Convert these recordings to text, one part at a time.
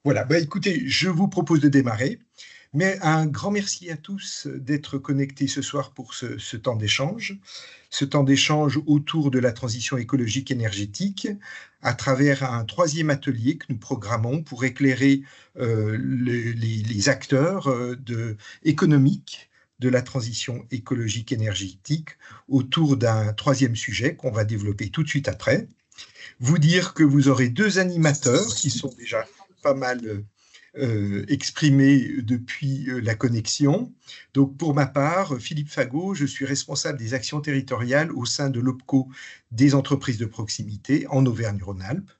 Voilà, écoutez, je vous propose de démarrer, mais un grand merci à tous d'être connectés ce soir pour ce temps d'échange autour de la transition écologique énergétique, à travers un troisième atelier que nous programmons pour éclairer les acteurs économiques de la transition écologique énergétique autour d'un troisième sujet qu'on va développer tout de suite après. Vous dire que vous aurez deux animateurs qui sont déjà pas mal exprimés depuis la connexion. Donc, pour ma part, Philippe Fagot, je suis responsable des actions territoriales au sein de l'OPCO des entreprises de proximité en Auvergne-Rhône-Alpes.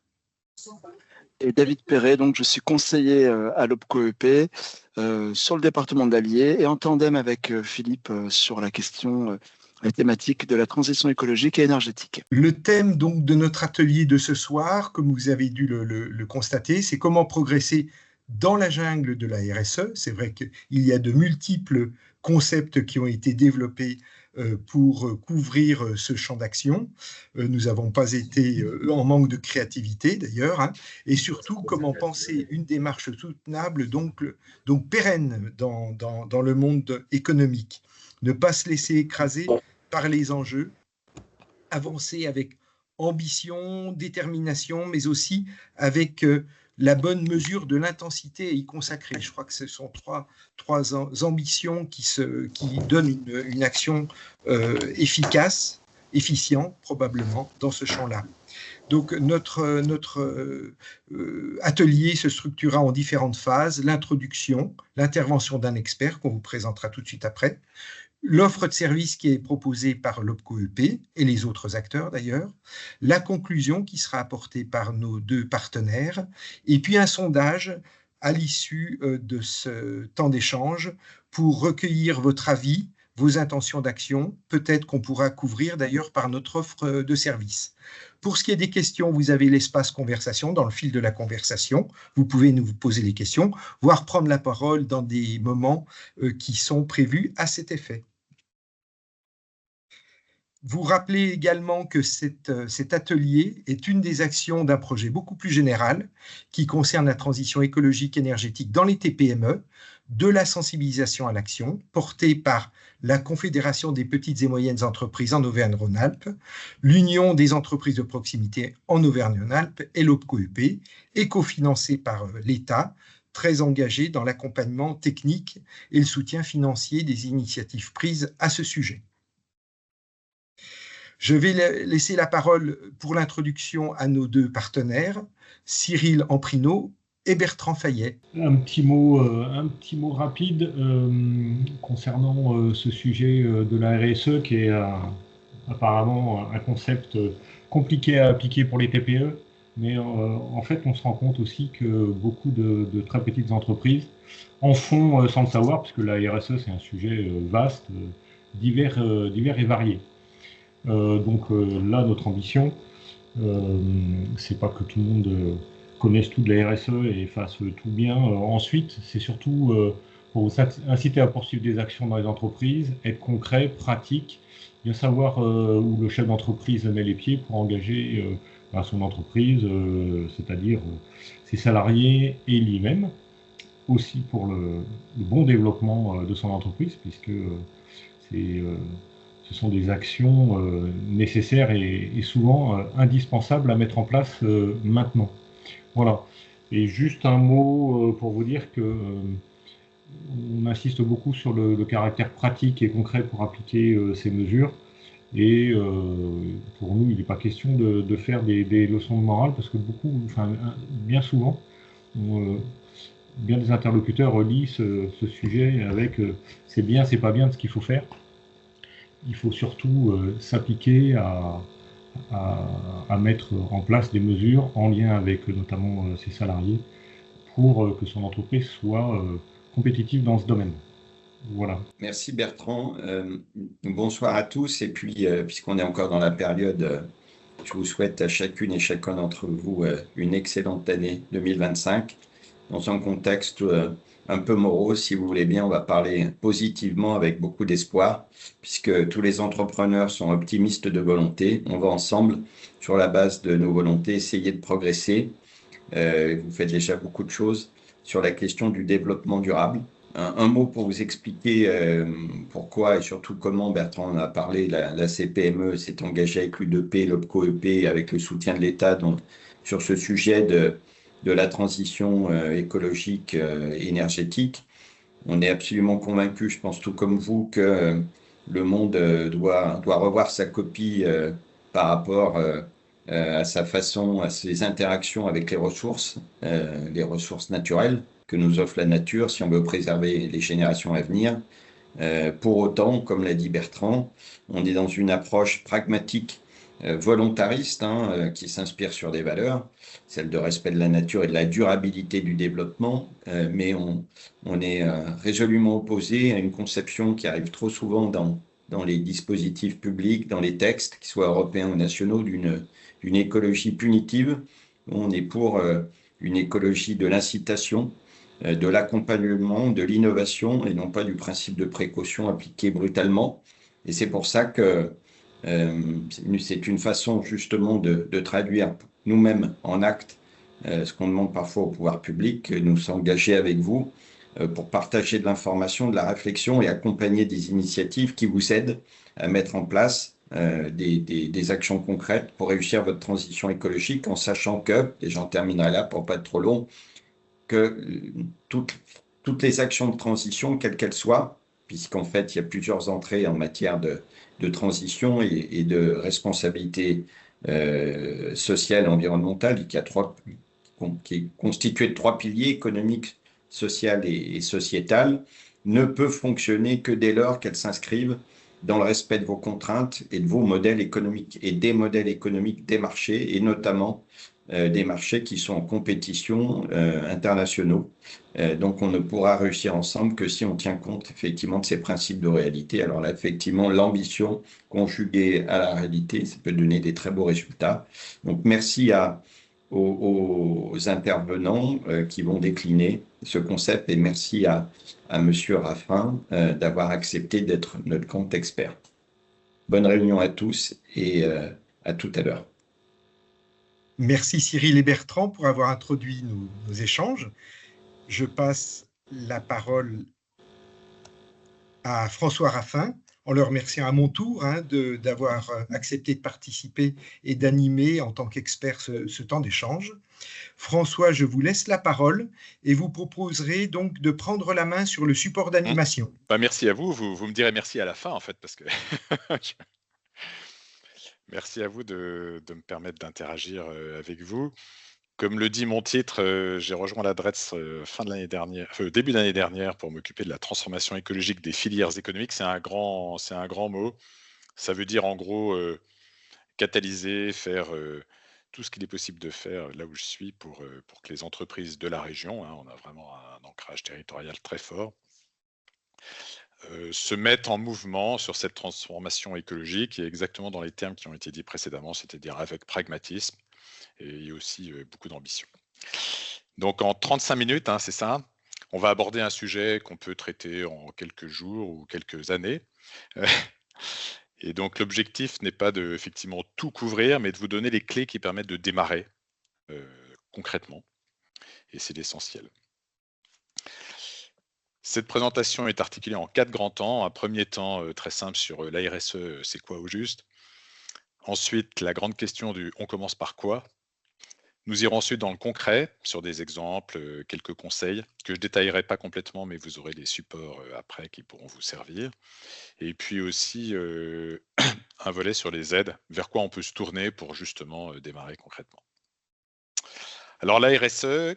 Et David Perret, donc je suis conseiller à l'OPCO-EP sur le département de l'Allier et en tandem avec Philippe sur la thématique de la transition écologique et énergétique. Le thème donc de notre atelier de ce soir, comme vous avez dû le constater, c'est comment progresser dans la jungle de la RSE. C'est vrai qu'il y a de multiples concepts qui ont été développés pour couvrir ce champ d'action. Nous n'avons pas été en manque de créativité d'ailleurs, hein, et surtout comment penser une démarche soutenable, donc pérenne dans le monde économique. Ne pas se laisser écraser par les enjeux, avancer avec ambition, détermination, mais aussi avec la bonne mesure de l'intensité à y consacrer. Je crois que ce sont trois ambitions qui donnent une action efficace, efficiente probablement dans ce champ-là. Donc notre atelier se structurera en différentes phases: l'introduction, l'intervention d'un expert qu'on vous présentera tout de suite après, l'offre de service qui est proposée par l'OPCO-EP et les autres acteurs d'ailleurs, la conclusion qui sera apportée par nos deux partenaires, et puis un sondage à l'issue de ce temps d'échange pour recueillir votre avis, vos intentions d'action, peut-être qu'on pourra couvrir d'ailleurs par notre offre de service. Pour ce qui est des questions, vous avez l'espace conversation dans le fil de la conversation. Vous pouvez nous poser les questions, voire prendre la parole dans des moments qui sont prévus à cet effet. Vous rappelez également que cet atelier est une des actions d'un projet beaucoup plus général qui concerne la transition écologique énergétique dans les TPME, de la sensibilisation à l'action, portée par la Confédération des petites et moyennes entreprises en Auvergne-Rhône-Alpes, l'Union des entreprises de proximité en Auvergne-Rhône-Alpes et l'OPCO-EP, et cofinancée par l'État, très engagé dans l'accompagnement technique et le soutien financier des initiatives prises à ce sujet. Je vais laisser la parole pour l'introduction à nos deux partenaires, Cyril Amprino et Bertrand Fayet. Un petit mot rapide concernant ce sujet de la RSE qui est apparemment un concept compliqué à appliquer pour les TPE, mais en fait on se rend compte aussi que beaucoup de très petites entreprises en font sans le savoir, puisque la RSE c'est un sujet vaste, divers et varié. Donc là, notre ambition, c'est pas que tout le monde connaisse tout de la RSE et fasse tout bien. Ensuite, c'est surtout pour vous inciter à poursuivre des actions dans les entreprises, être concret, pratique, bien savoir où le chef d'entreprise met les pieds pour engager son entreprise, c'est-à-dire ses salariés et lui-même, aussi pour le bon développement de son entreprise, puisque ce sont des actions nécessaires et souvent indispensables à mettre en place maintenant. Voilà. Et juste un mot pour vous dire que on insiste beaucoup sur le caractère pratique et concret pour appliquer ces mesures. Et pour nous, il n'est pas question de faire des leçons de morale, parce que bien souvent, bien des interlocuteurs relient ce sujet avec c'est bien, c'est pas bien de ce qu'il faut faire. Il faut surtout s'appliquer à mettre en place des mesures en lien avec notamment ses salariés pour que son entreprise soit compétitive dans ce domaine. Voilà. Merci Bertrand. Bonsoir à tous. Et puis, puisqu'on est encore dans la période, je vous souhaite à chacune et chacun d'entre vous une excellente année 2025. Dans un contexte un peu morose, si vous voulez bien, on va parler positivement avec beaucoup d'espoir, puisque tous les entrepreneurs sont optimistes de volonté. On va ensemble, sur la base de nos volontés, essayer de progresser Vous faites déjà beaucoup de choses sur la question du développement durable. Un mot pour vous expliquer pourquoi et surtout comment Bertrand en a parlé. La CPME s'est engagée avec l'UDP, l'OPCO-EP, avec le soutien de l'État sur ce sujet de la transition écologique énergétique. On est absolument convaincu, je pense tout comme vous, que le monde doit revoir sa copie par rapport à sa façon, à ses interactions avec les ressources naturelles que nous offre la nature si on veut préserver les générations à venir. Pour autant, comme l'a dit Bertrand, on est dans une approche pragmatique, volontariste, qui s'inspire sur des valeurs, celle de respect de la nature et de la durabilité du développement, mais on est résolument opposé à une conception qui arrive trop souvent dans les dispositifs publics, dans les textes, qu'ils soient européens ou nationaux, d'une écologie punitive. On est pour une écologie de l'incitation, de l'accompagnement, de l'innovation et non pas du principe de précaution appliqué brutalement. Et c'est pour ça que c'est une façon justement de traduire nous-mêmes en actes ce qu'on demande parfois au pouvoir public, nous s'engager avec vous pour partager de l'information, de la réflexion et accompagner des initiatives qui vous aident à mettre en place des actions concrètes pour réussir votre transition écologique en sachant que, et j'en terminerai là pour pas être trop long, que toutes les actions de transition, quelles qu'elles soient, puisqu'en fait, il y a plusieurs entrées en matière de transition et de responsabilité sociale, environnementale, qui est constituée de 3 piliers, économique, social et sociétal, ne peut fonctionner que dès lors qu'elles s'inscrivent dans le respect de vos contraintes et de vos modèles économiques et des modèles économiques des marchés, et notamment des marchés qui sont en compétition internationaux. Donc, on ne pourra réussir ensemble que si on tient compte effectivement de ces principes de réalité. Alors là, effectivement, l'ambition conjuguée à la réalité, ça peut donner des très beaux résultats. Donc, merci aux intervenants qui vont décliner ce concept et merci à Monsieur Raffin d'avoir accepté d'être notre grand expert. Bonne réunion à tous et à tout à l'heure. Merci Cyril et Bertrand pour avoir introduit nos échanges. Je passe la parole à François Raffin, en le remerciant à mon tour d'avoir accepté de participer et d'animer en tant qu'expert ce temps d'échange. François, je vous laisse la parole et vous proposerez donc de prendre la main sur le support d'animation. Merci à vous. Vous me direz merci à la fin, en fait, parce que merci à vous de me permettre d'interagir avec vous. Comme le dit mon titre, j'ai rejoint la DRETS début d'année dernière pour m'occuper de la transformation écologique des filières économiques. C'est un grand mot. Ça veut dire en gros catalyser, faire tout ce qu'il est possible de faire là où je suis pour que les entreprises de la région, on a vraiment un ancrage territorial très fort, se mettent en mouvement sur cette transformation écologique et exactement dans les termes qui ont été dits précédemment, c'est-à-dire avec pragmatisme et aussi beaucoup d'ambition. Donc en 35 minutes, c'est ça, on va aborder un sujet qu'on peut traiter en quelques jours ou quelques années. Et donc l'objectif n'est pas de effectivement tout couvrir, mais de vous donner les clés qui permettent de démarrer concrètement. Et c'est l'essentiel. Cette présentation est articulée en 4 grands temps. Un premier temps très simple sur la RSE, c'est quoi au juste. Ensuite, la grande question du on commence par quoi. Nous irons ensuite dans le concret, sur des exemples, quelques conseils, que je ne détaillerai pas complètement, mais vous aurez des supports après qui pourront vous servir. Et puis aussi un volet sur les aides, vers quoi on peut se tourner pour justement démarrer concrètement. Alors la RSE,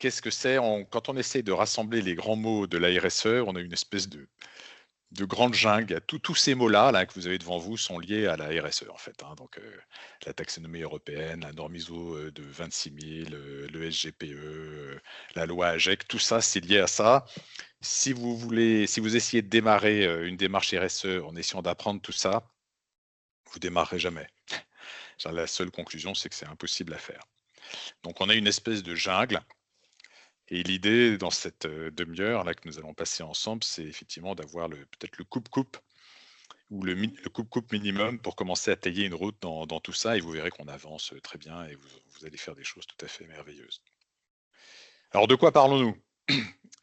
qu'est-ce que c'est? Quand on essaie de rassembler les grands mots de la RSE, on a une espèce de grande jungle. Tous ces mots-là que vous avez devant vous sont liés à la RSE en fait. Donc la taxonomie européenne, la norme ISO de 26000, le SGPE, la loi AGEC, tout ça c'est lié à ça. Si vous essayez de démarrer une démarche RSE en essayant d'apprendre tout ça, vous démarrerez jamais. La seule conclusion, c'est que c'est impossible à faire. Donc on a une espèce de jungle. Et l'idée dans cette demi-heure là que nous allons passer ensemble, c'est effectivement d'avoir peut-être le coupe-coupe ou le coupe minimum pour commencer à tailler une route dans tout ça, et vous verrez qu'on avance très bien et vous allez faire des choses tout à fait merveilleuses. Alors de quoi parlons-nous?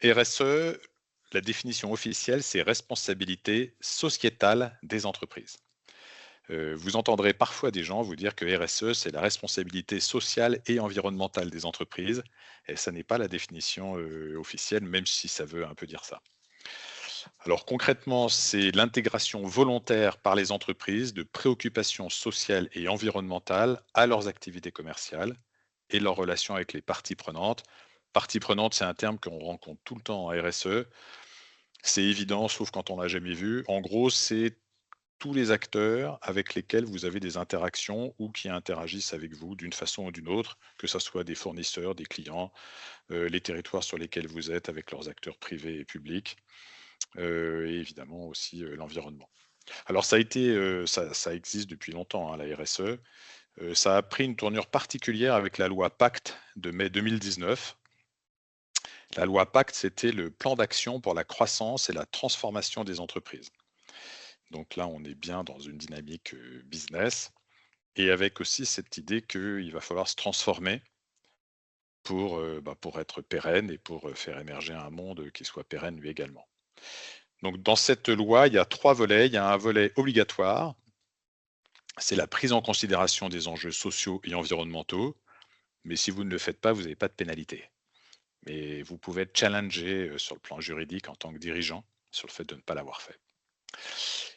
RSE, la définition officielle, c'est responsabilité sociétale des entreprises. Vous entendrez parfois des gens vous dire que RSE, c'est la responsabilité sociale et environnementale des entreprises, et ça n'est pas la définition officielle, même si ça veut un peu dire ça. Alors concrètement, c'est l'intégration volontaire par les entreprises de préoccupations sociales et environnementales à leurs activités commerciales et leurs relations avec les parties prenantes. Parties prenantes, c'est un terme qu'on rencontre tout le temps en RSE. C'est évident, sauf quand on l'a jamais vu. En gros, c'est tous les acteurs avec lesquels vous avez des interactions ou qui interagissent avec vous d'une façon ou d'une autre, que ce soit des fournisseurs, des clients, les territoires sur lesquels vous êtes avec leurs acteurs privés et publics, et évidemment aussi l'environnement. Alors ça existe depuis longtemps, hein, la RSE. Ça a pris une tournure particulière avec la loi Pacte de mai 2019. La loi Pacte, c'était le plan d'action pour la croissance et la transformation des entreprises. Donc là, on est bien dans une dynamique business, et avec aussi cette idée qu'il va falloir se transformer pour être pérenne et pour faire émerger un monde qui soit pérenne lui également. Donc dans cette loi, il y a 3 volets. Il y a un volet obligatoire, c'est la prise en considération des enjeux sociaux et environnementaux, mais si vous ne le faites pas, vous n'avez pas de pénalité. Mais vous pouvez être challengé sur le plan juridique en tant que dirigeant sur le fait de ne pas l'avoir fait.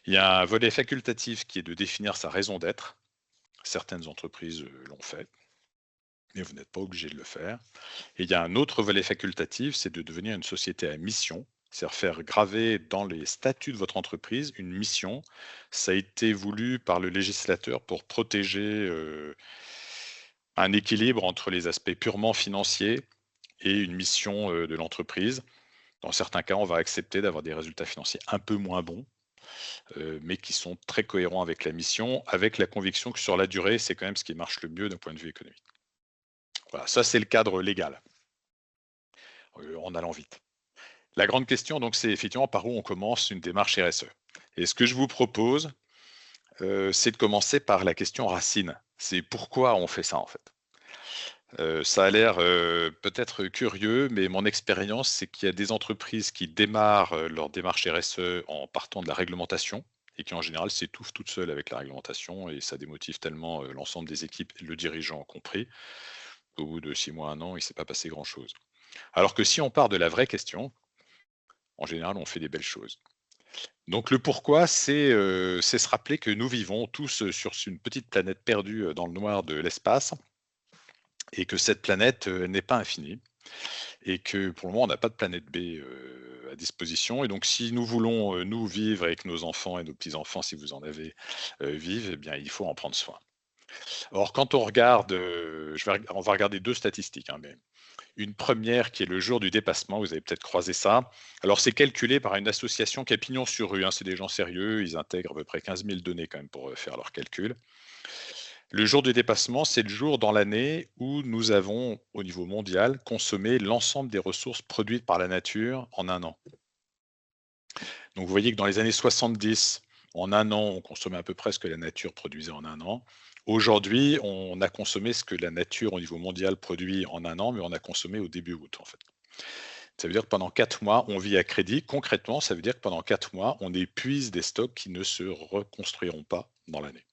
Il y a un volet facultatif qui est de définir sa raison d'être. Certaines entreprises l'ont fait, mais vous n'êtes pas obligé de le faire. Et il y a un autre volet facultatif, c'est de devenir une société à mission, c'est-à-dire faire graver dans les statuts de votre entreprise une mission. Ça a été voulu par le législateur pour protéger un équilibre entre les aspects purement financiers et une mission de l'entreprise. Dans certains cas, on va accepter d'avoir des résultats financiers un peu moins bons, mais qui sont très cohérents avec la mission, avec la conviction que sur la durée, c'est quand même ce qui marche le mieux d'un point de vue économique. Voilà, ça c'est le cadre légal, en allant vite. La grande question, donc, c'est effectivement par où on commence une démarche RSE. Et ce que je vous propose, c'est de commencer par la question racine. C'est pourquoi on fait ça, en fait. Ça a l'air peut-être curieux, mais mon expérience, c'est qu'il y a des entreprises qui démarrent leur démarche RSE en partant de la réglementation et qui, en général, s'étouffent toutes seules avec la réglementation, et ça démotive tellement l'ensemble des équipes, le dirigeant compris. Au bout de 6 mois, 1 an, il ne s'est pas passé grand-chose. Alors que si on part de la vraie question, en général, on fait des belles choses. Donc le pourquoi, c'est se rappeler que nous vivons tous sur une petite planète perdue dans le noir de l'espace, et que cette planète n'est pas infinie, et que pour le moment, on n'a pas de planète B à disposition. Et donc si nous voulons, nous, vivre, et que nos enfants et nos petits-enfants, si vous en avez, vivent, eh bien, il faut en prendre soin. Or, quand on regarde, on va regarder 2 statistiques, hein, mais une première qui est le jour du dépassement, vous avez peut-être croisé ça. Alors, c'est calculé par une association qui a pignon sur rue, hein, c'est des gens sérieux, ils intègrent à peu près 15 000 données quand même pour faire leurs calculs. Le jour du dépassement, c'est le jour dans l'année où nous avons, au niveau mondial, consommé l'ensemble des ressources produites par la nature en 1 an. Donc, vous voyez que dans les années 70, en 1 an, on consommait à peu près ce que la nature produisait en 1 an. Aujourd'hui, on a consommé ce que la nature au niveau mondial produit en 1 an, mais on a consommé au début août, en fait. Ça veut dire que pendant 4 mois, on vit à crédit. Concrètement, ça veut dire que pendant 4 mois, on épuise des stocks qui ne se reconstruiront pas dans l'année.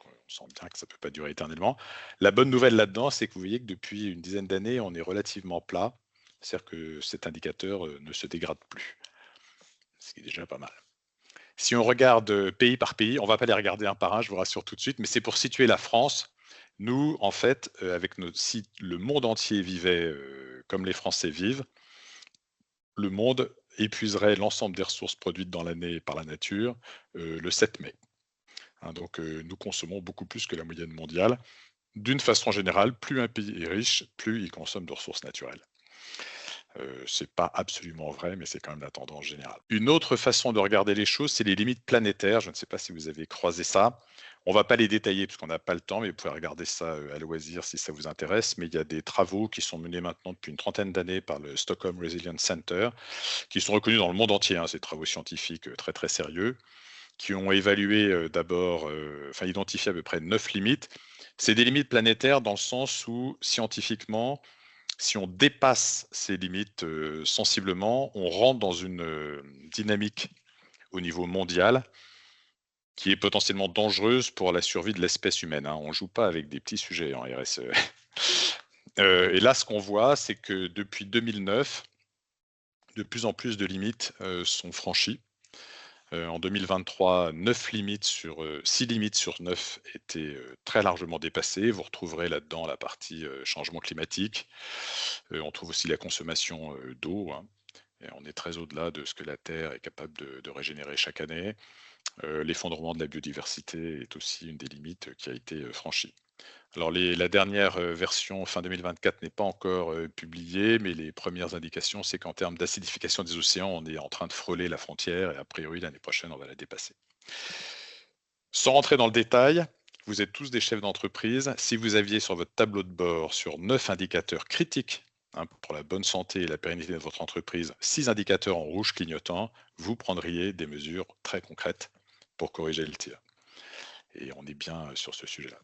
On sent bien que ça ne peut pas durer éternellement. La bonne nouvelle là-dedans, c'est que vous voyez que depuis une dizaine d'années, on est relativement plat. C'est-à-dire que cet indicateur ne se dégrade plus, ce qui est déjà pas mal. Si on regarde pays par pays, on ne va pas les regarder un par un, je vous rassure tout de suite, mais c'est pour situer la France. Nous, en fait, si le monde entier vivait comme les Français vivent, le monde épuiserait l'ensemble des ressources produites dans l'année par la nature le 7 mai. Hein, donc nous consommons beaucoup plus que la moyenne mondiale. D'une façon générale, plus un pays est riche, plus il consomme de ressources naturelles. C'est pas absolument vrai, mais c'est quand même la tendance générale. Une autre façon de regarder les choses, c'est les limites planétaires. Je ne sais pas si vous avez croisé ça. On ne va pas les détailler parce qu'on n'a pas le temps, mais vous pouvez regarder ça à loisir si ça vous intéresse. Mais il y a des travaux qui sont menés maintenant depuis une trentaine d'années par le Stockholm Resilience Center, qui sont reconnus dans le monde entier. Hein, ces travaux scientifiques très très sérieux, qui ont évalué identifié à peu près 9 limites. C'est des limites planétaires dans le sens où, scientifiquement, si on dépasse ces limites sensiblement, on rentre dans une dynamique au niveau mondial qui est potentiellement dangereuse pour la survie de l'espèce humaine. On ne joue pas avec des petits sujets en RSE. Et là, ce qu'on voit, c'est que depuis 2009, de plus en plus de limites sont franchies. En 2023, 6 limites sur 9 étaient très largement dépassées. Vous retrouverez là-dedans la partie changement climatique. On trouve aussi la consommation d'eau. Et on est très au-delà de ce que la Terre est capable de régénérer chaque année. L'effondrement de la biodiversité est aussi une des limites qui a été franchie. Alors la dernière version fin 2024 n'est pas encore publiée, mais les premières indications, c'est qu'en termes d'acidification des océans, on est en train de frôler la frontière et a priori l'année prochaine, on va la dépasser. Sans rentrer dans le détail, vous êtes tous des chefs d'entreprise. Si vous aviez sur votre tableau de bord, sur 9 indicateurs critiques pour la bonne santé et la pérennité de votre entreprise, 6 indicateurs en rouge clignotant, vous prendriez des mesures très concrètes pour corriger le tir. Et on est bien sur ce sujet-là.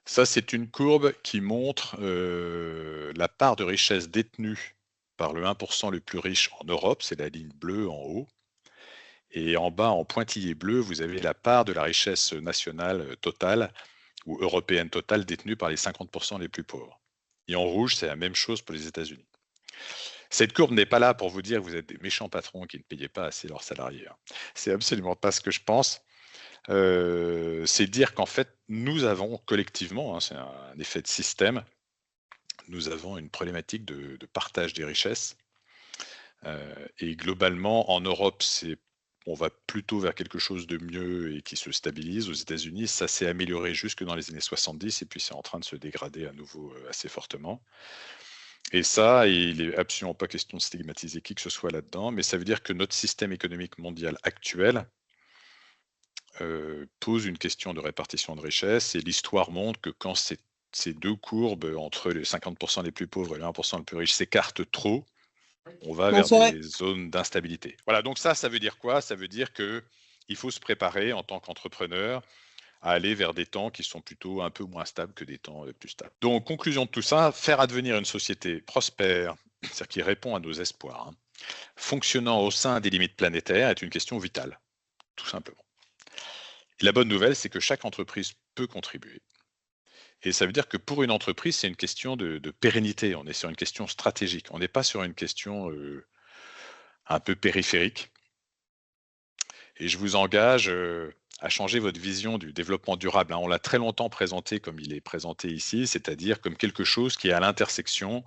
Ça, c'est une courbe qui montre la part de richesse détenue par le 1% le plus riche en Europe, c'est la ligne bleue en haut. Et en bas, en pointillé bleu, vous avez la part de la richesse nationale totale ou européenne totale détenue par les 50% les plus pauvres. Et en rouge, c'est la même chose pour les États-Unis. Cette courbe n'est pas là pour vous dire que vous êtes des méchants patrons qui ne payaient pas assez leurs salariés. C'est absolument pas ce que je pense. C'est dire qu'en fait, nous avons collectivement, c'est un effet de système, nous avons une problématique de partage des richesses. Et globalement, en Europe, on va plutôt vers quelque chose de mieux et qui se stabilise. Aux États-Unis, ça s'est amélioré jusque dans les années 70 et puis c'est en train de se dégrader à nouveau assez fortement. Et ça, il n'est absolument pas question de stigmatiser qui que ce soit là-dedans, mais ça veut dire que notre système économique mondial actuel pose une question de répartition de richesse et l'histoire montre que quand ces deux courbes entre les 50% les plus pauvres et les 1% le plus riche s'écartent trop, on va vers des zones d'instabilité. Voilà, donc ça veut dire quoi? Ça veut dire qu'il faut se préparer en tant qu'entrepreneur à aller vers des temps qui sont plutôt un peu moins stables que des temps plus stables. Donc, conclusion de tout ça, faire advenir une société prospère, c'est-à-dire qui répond à nos espoirs, fonctionnant au sein des limites planétaires est une question vitale, tout simplement. Et la bonne nouvelle, c'est que chaque entreprise peut contribuer. Et ça veut dire que pour une entreprise, c'est une question de pérennité. On est sur une question stratégique. On n'est pas sur une question un peu périphérique. Et je vous engage à changer votre vision du développement durable. On l'a très longtemps présenté comme il est présenté ici, c'est-à-dire comme quelque chose qui est à l'intersection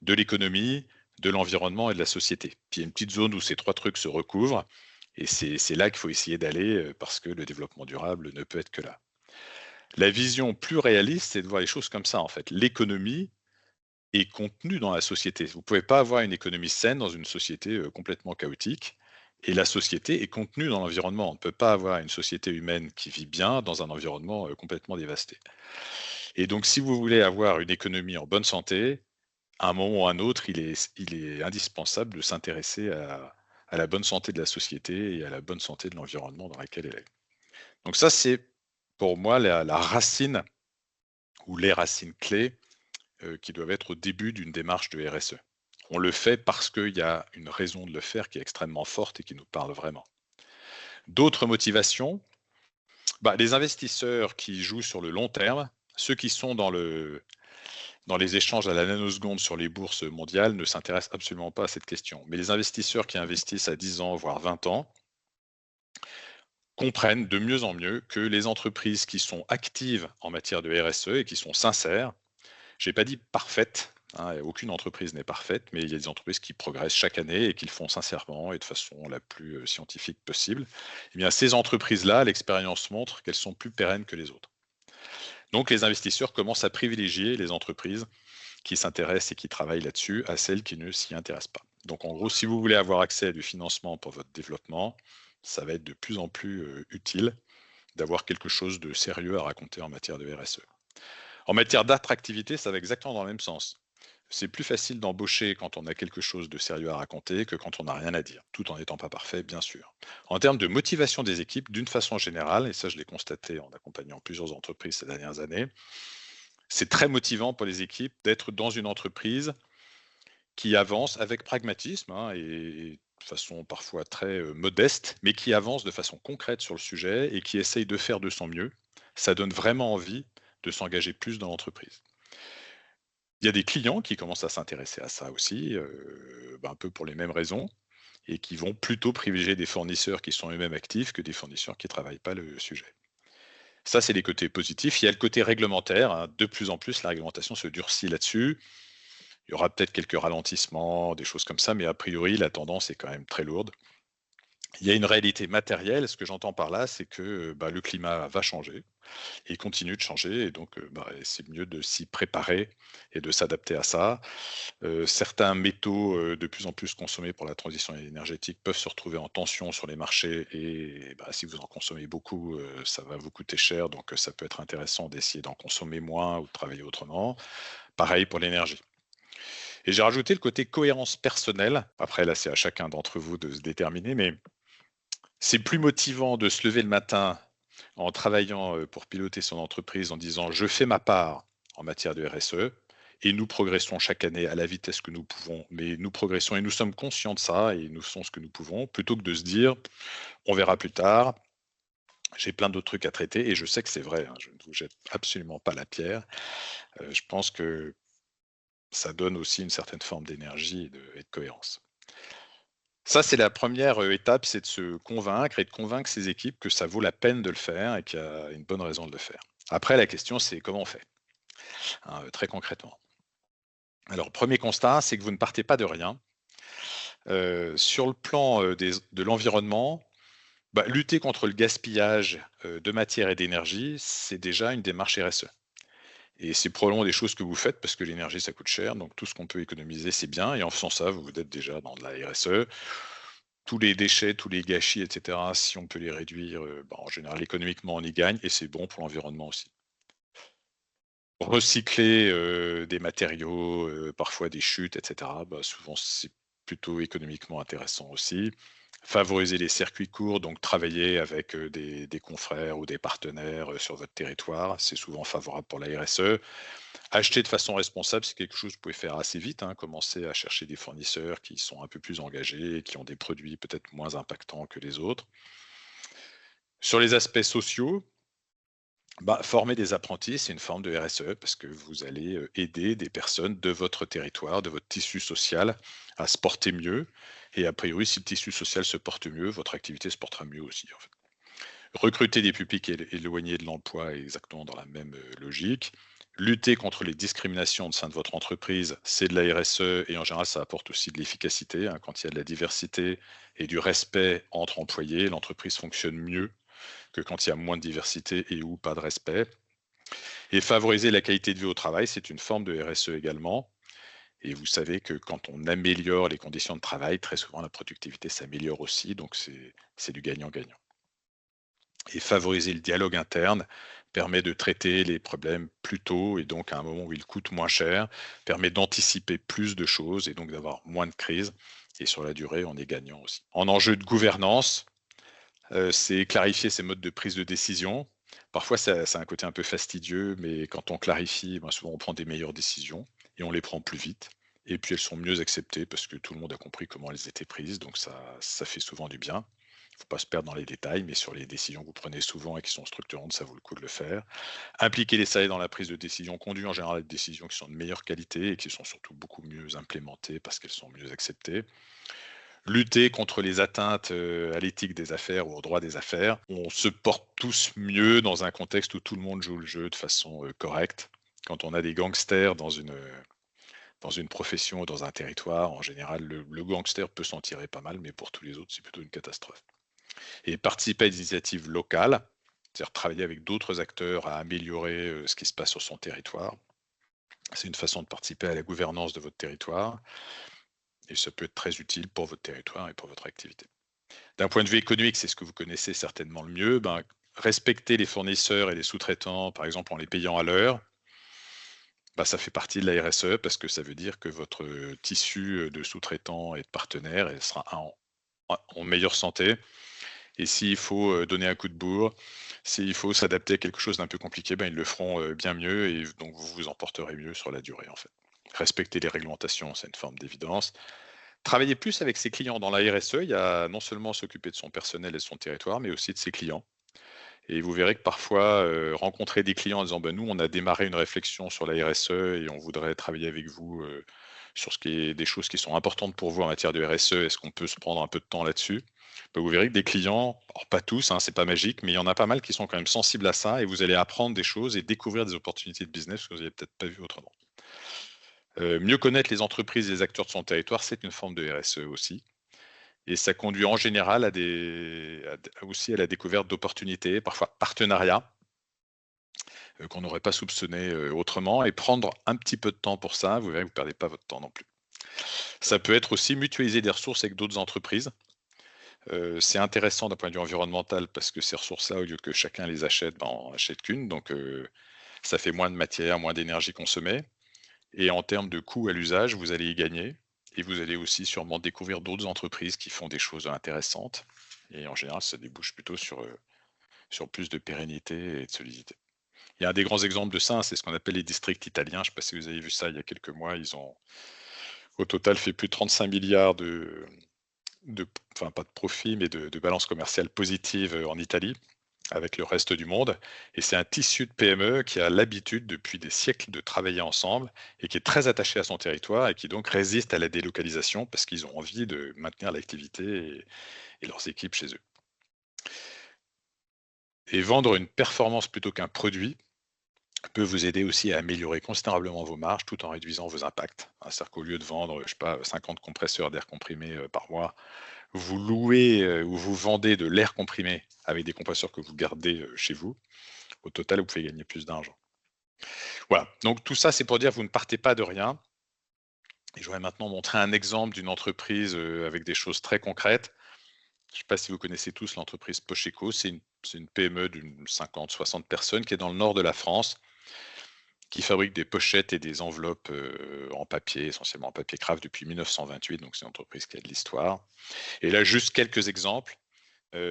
de l'économie, de l'environnement et de la société. Puis il y a une petite zone où ces trois trucs se recouvrent. Et c'est là qu'il faut essayer d'aller parce que le développement durable ne peut être que là. La vision plus réaliste, c'est de voir les choses comme ça, en fait. L'économie est contenue dans la société. Vous ne pouvez pas avoir une économie saine dans une société complètement chaotique. Et la société est contenue dans l'environnement. On ne peut pas avoir une société humaine qui vit bien dans un environnement complètement dévasté. Et donc, si vous voulez avoir une économie en bonne santé, à un moment ou à un autre, il est indispensable de s'intéresser à la bonne santé de la société et à la bonne santé de l'environnement dans lequel elle est. Donc ça, c'est pour moi la racine ou les racines clés qui doivent être au début d'une démarche de RSE. On le fait parce qu'il y a une raison de le faire qui est extrêmement forte et qui nous parle vraiment. D'autres motivations, les investisseurs qui jouent sur le long terme, ceux qui sont dans les échanges à la nanoseconde sur les bourses mondiales ne s'intéressent absolument pas à cette question. Mais les investisseurs qui investissent à 10 ans, voire 20 ans, comprennent de mieux en mieux que les entreprises qui sont actives en matière de RSE et qui sont sincères, je n'ai pas dit parfaites, aucune entreprise n'est parfaite, mais il y a des entreprises qui progressent chaque année et qui le font sincèrement et de façon la plus scientifique possible. Eh bien, ces entreprises-là, l'expérience montre qu'elles sont plus pérennes que les autres. Donc, les investisseurs commencent à privilégier les entreprises qui s'intéressent et qui travaillent là-dessus à celles qui ne s'y intéressent pas. Donc, en gros, si vous voulez avoir accès à du financement pour votre développement, ça va être de plus en plus utile d'avoir quelque chose de sérieux à raconter en matière de RSE. En matière d'attractivité, ça va exactement dans le même sens. C'est plus facile d'embaucher quand on a quelque chose de sérieux à raconter que quand on n'a rien à dire, tout en n'étant pas parfait, bien sûr. En termes de motivation des équipes, d'une façon générale, et ça je l'ai constaté en accompagnant plusieurs entreprises ces dernières années, c'est très motivant pour les équipes d'être dans une entreprise qui avance avec pragmatisme et de façon parfois très modeste, mais qui avance de façon concrète sur le sujet et qui essaye de faire de son mieux. Ça donne vraiment envie de s'engager plus dans l'entreprise. Il y a des clients qui commencent à s'intéresser à ça aussi, un peu pour les mêmes raisons, et qui vont plutôt privilégier des fournisseurs qui sont eux-mêmes actifs que des fournisseurs qui ne travaillent pas le sujet. Ça, c'est les côtés positifs. Il y a le côté réglementaire, hein. De plus en plus, la réglementation se durcit là-dessus. Il y aura peut-être quelques ralentissements, des choses comme ça, mais a priori, la tendance est quand même très lourde. Il y a une réalité matérielle. Ce que j'entends par là, c'est que le climat va changer et il continue de changer. Et donc, c'est mieux de s'y préparer et de s'adapter à ça. Certains métaux de plus en plus consommés pour la transition énergétique peuvent se retrouver en tension sur les marchés. Et si vous en consommez beaucoup, ça va vous coûter cher. Donc, ça peut être intéressant d'essayer d'en consommer moins ou de travailler autrement. Pareil pour l'énergie. Et j'ai rajouté le côté cohérence personnelle. Après, là, c'est à chacun d'entre vous de se déterminer, mais c'est plus motivant de se lever le matin en travaillant pour piloter son entreprise en disant je fais ma part en matière de RSE et nous progressons chaque année à la vitesse que nous pouvons, mais nous progressons et nous sommes conscients de ça et nous faisons ce que nous pouvons, plutôt que de se dire on verra plus tard, j'ai plein d'autres trucs à traiter et je sais que c'est vrai, hein, je ne vous jette absolument pas la pierre. Je pense que ça donne aussi une certaine forme d'énergie et de cohérence. Ça, c'est la première étape, c'est de se convaincre et de convaincre ses équipes que ça vaut la peine de le faire et qu'il y a une bonne raison de le faire. Après, la question, c'est comment on fait, très concrètement. Alors, premier constat, c'est que vous ne partez pas de rien. Sur le plan de l'environnement, lutter contre le gaspillage de matière et d'énergie, c'est déjà une démarche RSE. Et c'est probablement des choses que vous faites parce que l'énergie, ça coûte cher. Donc, tout ce qu'on peut économiser, c'est bien. Et en faisant ça, vous êtes déjà dans de la RSE. Tous les déchets, tous les gâchis, etc., si on peut les réduire, en général, économiquement, on y gagne et c'est bon pour l'environnement aussi. Recycler des matériaux, parfois des chutes, etc., souvent, c'est plutôt économiquement intéressant aussi. Favoriser les circuits courts, donc travailler avec des confrères ou des partenaires sur votre territoire, c'est souvent favorable pour la RSE. Acheter de façon responsable, c'est quelque chose que vous pouvez faire assez vite, hein. Commencer à chercher des fournisseurs qui sont un peu plus engagés et qui ont des produits peut-être moins impactants que les autres. Sur les aspects sociaux, former des apprentis, c'est une forme de RSE parce que vous allez aider des personnes de votre territoire, de votre tissu social à se porter mieux. Et a priori, si le tissu social se porte mieux, votre activité se portera mieux aussi, en fait. Recruter des publics éloignés de l'emploi est exactement dans la même logique. Lutter contre les discriminations au sein de votre entreprise, c'est de la RSE et en général, ça apporte aussi de l'efficacité, hein. Quand il y a de la diversité et du respect entre employés, l'entreprise fonctionne mieux que quand il y a moins de diversité et ou pas de respect. Et favoriser la qualité de vie au travail, c'est une forme de RSE également. Et vous savez que quand on améliore les conditions de travail, très souvent la productivité s'améliore aussi, donc c'est du gagnant-gagnant. Et favoriser le dialogue interne permet de traiter les problèmes plus tôt et donc à un moment où ils coûtent moins cher, permet d'anticiper plus de choses et donc d'avoir moins de crises. Et sur la durée, on est gagnant aussi. En enjeu de gouvernance, c'est clarifier ses modes de prise de décision. Parfois, ça a un côté un peu fastidieux, mais quand on clarifie, souvent on prend des meilleures décisions et on les prend plus vite. Et puis elles sont mieux acceptées parce que tout le monde a compris comment elles étaient prises, donc ça fait souvent du bien. Il ne faut pas se perdre dans les détails, mais sur les décisions que vous prenez souvent et qui sont structurantes, ça vaut le coup de le faire. Impliquer les salariés dans la prise de décision conduit en général à des décisions qui sont de meilleure qualité et qui sont surtout beaucoup mieux implémentées parce qu'elles sont mieux acceptées. Lutter contre les atteintes à l'éthique des affaires ou au droit des affaires. On se porte tous mieux dans un contexte où tout le monde joue le jeu de façon correcte. Quand on a des gangsters dans une profession ou dans un territoire, en général, le gangster peut s'en tirer pas mal, mais pour tous les autres, c'est plutôt une catastrophe. Et participer à des initiatives locales, c'est-à-dire travailler avec d'autres acteurs à améliorer ce qui se passe sur son territoire. C'est une façon de participer à la gouvernance de votre territoire. Et ça peut être très utile pour votre territoire et pour votre activité. D'un point de vue économique, c'est ce que vous connaissez certainement le mieux. Respecter les fournisseurs et les sous-traitants, par exemple en les payant à l'heure, Ça fait partie de la RSE parce que ça veut dire que votre tissu de sous-traitants et de partenaires sera en meilleure santé. Et s'il faut donner un coup de bourre, s'il faut s'adapter à quelque chose d'un peu compliqué, ils le feront bien mieux et donc vous vous en porterez mieux sur la durée en fait. Respecter les réglementations, c'est une forme d'évidence. Travailler plus avec ses clients dans la RSE, il y a non seulement s'occuper de son personnel et de son territoire, mais aussi de ses clients. Et vous verrez que parfois, rencontrer des clients en disant nous, on a démarré une réflexion sur la RSE et on voudrait travailler avec vous sur des choses qui sont importantes pour vous en matière de RSE. Est-ce qu'on peut se prendre un peu de temps là-dessus? Vous verrez que des clients, alors pas tous, c'est pas magique, mais il y en a pas mal qui sont quand même sensibles à ça et vous allez apprendre des choses et découvrir des opportunités de business que vous n'avez peut-être pas vu autrement. Mieux connaître les entreprises et les acteurs de son territoire, c'est une forme de RSE aussi. Et ça conduit en général aussi à la découverte d'opportunités, parfois partenariats, qu'on n'aurait pas soupçonné autrement. Et prendre un petit peu de temps pour ça, vous verrez que vous ne perdez pas votre temps non plus. Ça peut être aussi mutualiser des ressources avec d'autres entreprises. C'est intéressant d'un point de vue environnemental parce que ces ressources-là, au lieu que chacun les achète, on n'achète qu'une. Donc, ça fait moins de matière, moins d'énergie consommée. Et en termes de coût à l'usage, vous allez y gagner. Et vous allez aussi sûrement découvrir d'autres entreprises qui font des choses intéressantes. Et en général, ça débouche plutôt sur plus de pérennité et de solidité. Il y a un des grands exemples de ça, c'est ce qu'on appelle les districts italiens. Je ne sais pas si vous avez vu ça il y a quelques mois. Ils ont au total fait plus de 35 milliards enfin pas de profit, mais de balance commerciale positive en Italie avec le reste du monde. Et c'est un tissu de PME qui a l'habitude depuis des siècles de travailler ensemble et qui est très attaché à son territoire et qui donc résiste à la délocalisation parce qu'ils ont envie de maintenir l'activité et leurs équipes chez eux. Et vendre une performance plutôt qu'un produit peut vous aider aussi à améliorer considérablement vos marges tout en réduisant vos impacts. C'est-à-dire qu'au lieu de vendre, 50 compresseurs d'air comprimé par mois, vous louez ou vous vendez de l'air comprimé avec des compresseurs que vous gardez chez vous. Au total, vous pouvez gagner plus d'argent. Voilà, donc tout ça, c'est pour dire que vous ne partez pas de rien. Et je voudrais maintenant montrer un exemple d'une entreprise avec des choses très concrètes. Je ne sais pas si vous connaissez tous l'entreprise Pocheco. C'est une PME d'une 50-60 personnes qui est dans le nord de la France, qui fabrique des pochettes et des enveloppes en papier, essentiellement en papier craft depuis 1928. Donc c'est une entreprise qui a de l'histoire. Et là, juste quelques exemples.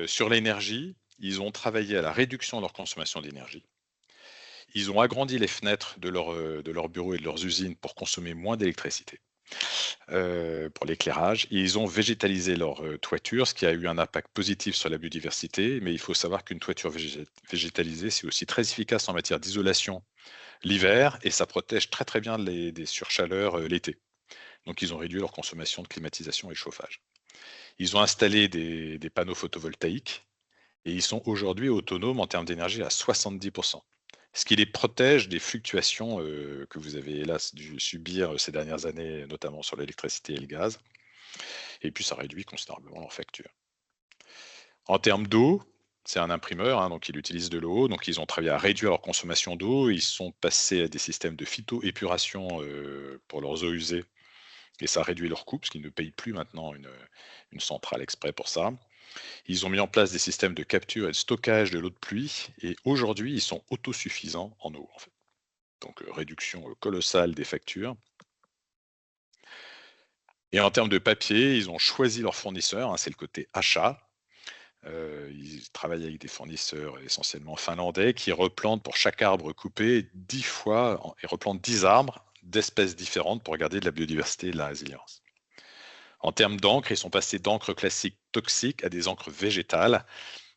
Sur l'énergie, ils ont travaillé à la réduction de leur consommation d'énergie. Ils ont agrandi les fenêtres de leurs bureaux et de leurs usines pour consommer moins d'électricité. Pour l'éclairage. Ils ont végétalisé leur toiture, ce qui a eu un impact positif sur la biodiversité, mais il faut savoir qu'une toiture végétalisée, c'est aussi très efficace en matière d'isolation l'hiver, et ça protège très très bien des surchaleurs l'été. Donc ils ont réduit leur consommation de climatisation et de chauffage. Ils ont installé des panneaux photovoltaïques, et ils sont aujourd'hui autonomes en termes d'énergie à 70%. Ce qui les protège des fluctuations que vous avez hélas dû subir ces dernières années, notamment sur l'électricité et le gaz. Et puis ça réduit considérablement leur facture. En termes d'eau, c'est un imprimeur, donc ils utilisent de l'eau. Donc ils ont travaillé à réduire leur consommation d'eau. Ils sont passés à des systèmes de phytoépuration pour leurs eaux usées. Et ça réduit leur coût, parce qu'ils ne payent plus maintenant une centrale exprès pour ça. Ils ont mis en place des systèmes de capture et de stockage de l'eau de pluie et aujourd'hui, ils sont autosuffisants en eau. En fait. Donc, réduction colossale des factures. Et en termes de papier, ils ont choisi leurs fournisseurs, c'est le côté achat. Ils travaillent avec des fournisseurs essentiellement finlandais qui replantent pour chaque arbre coupé 10 fois et replantent 10 arbres d'espèces différentes pour garder de la biodiversité et de la résilience. En termes d'encre, ils sont passés d'encre classique toxique à des encres végétales.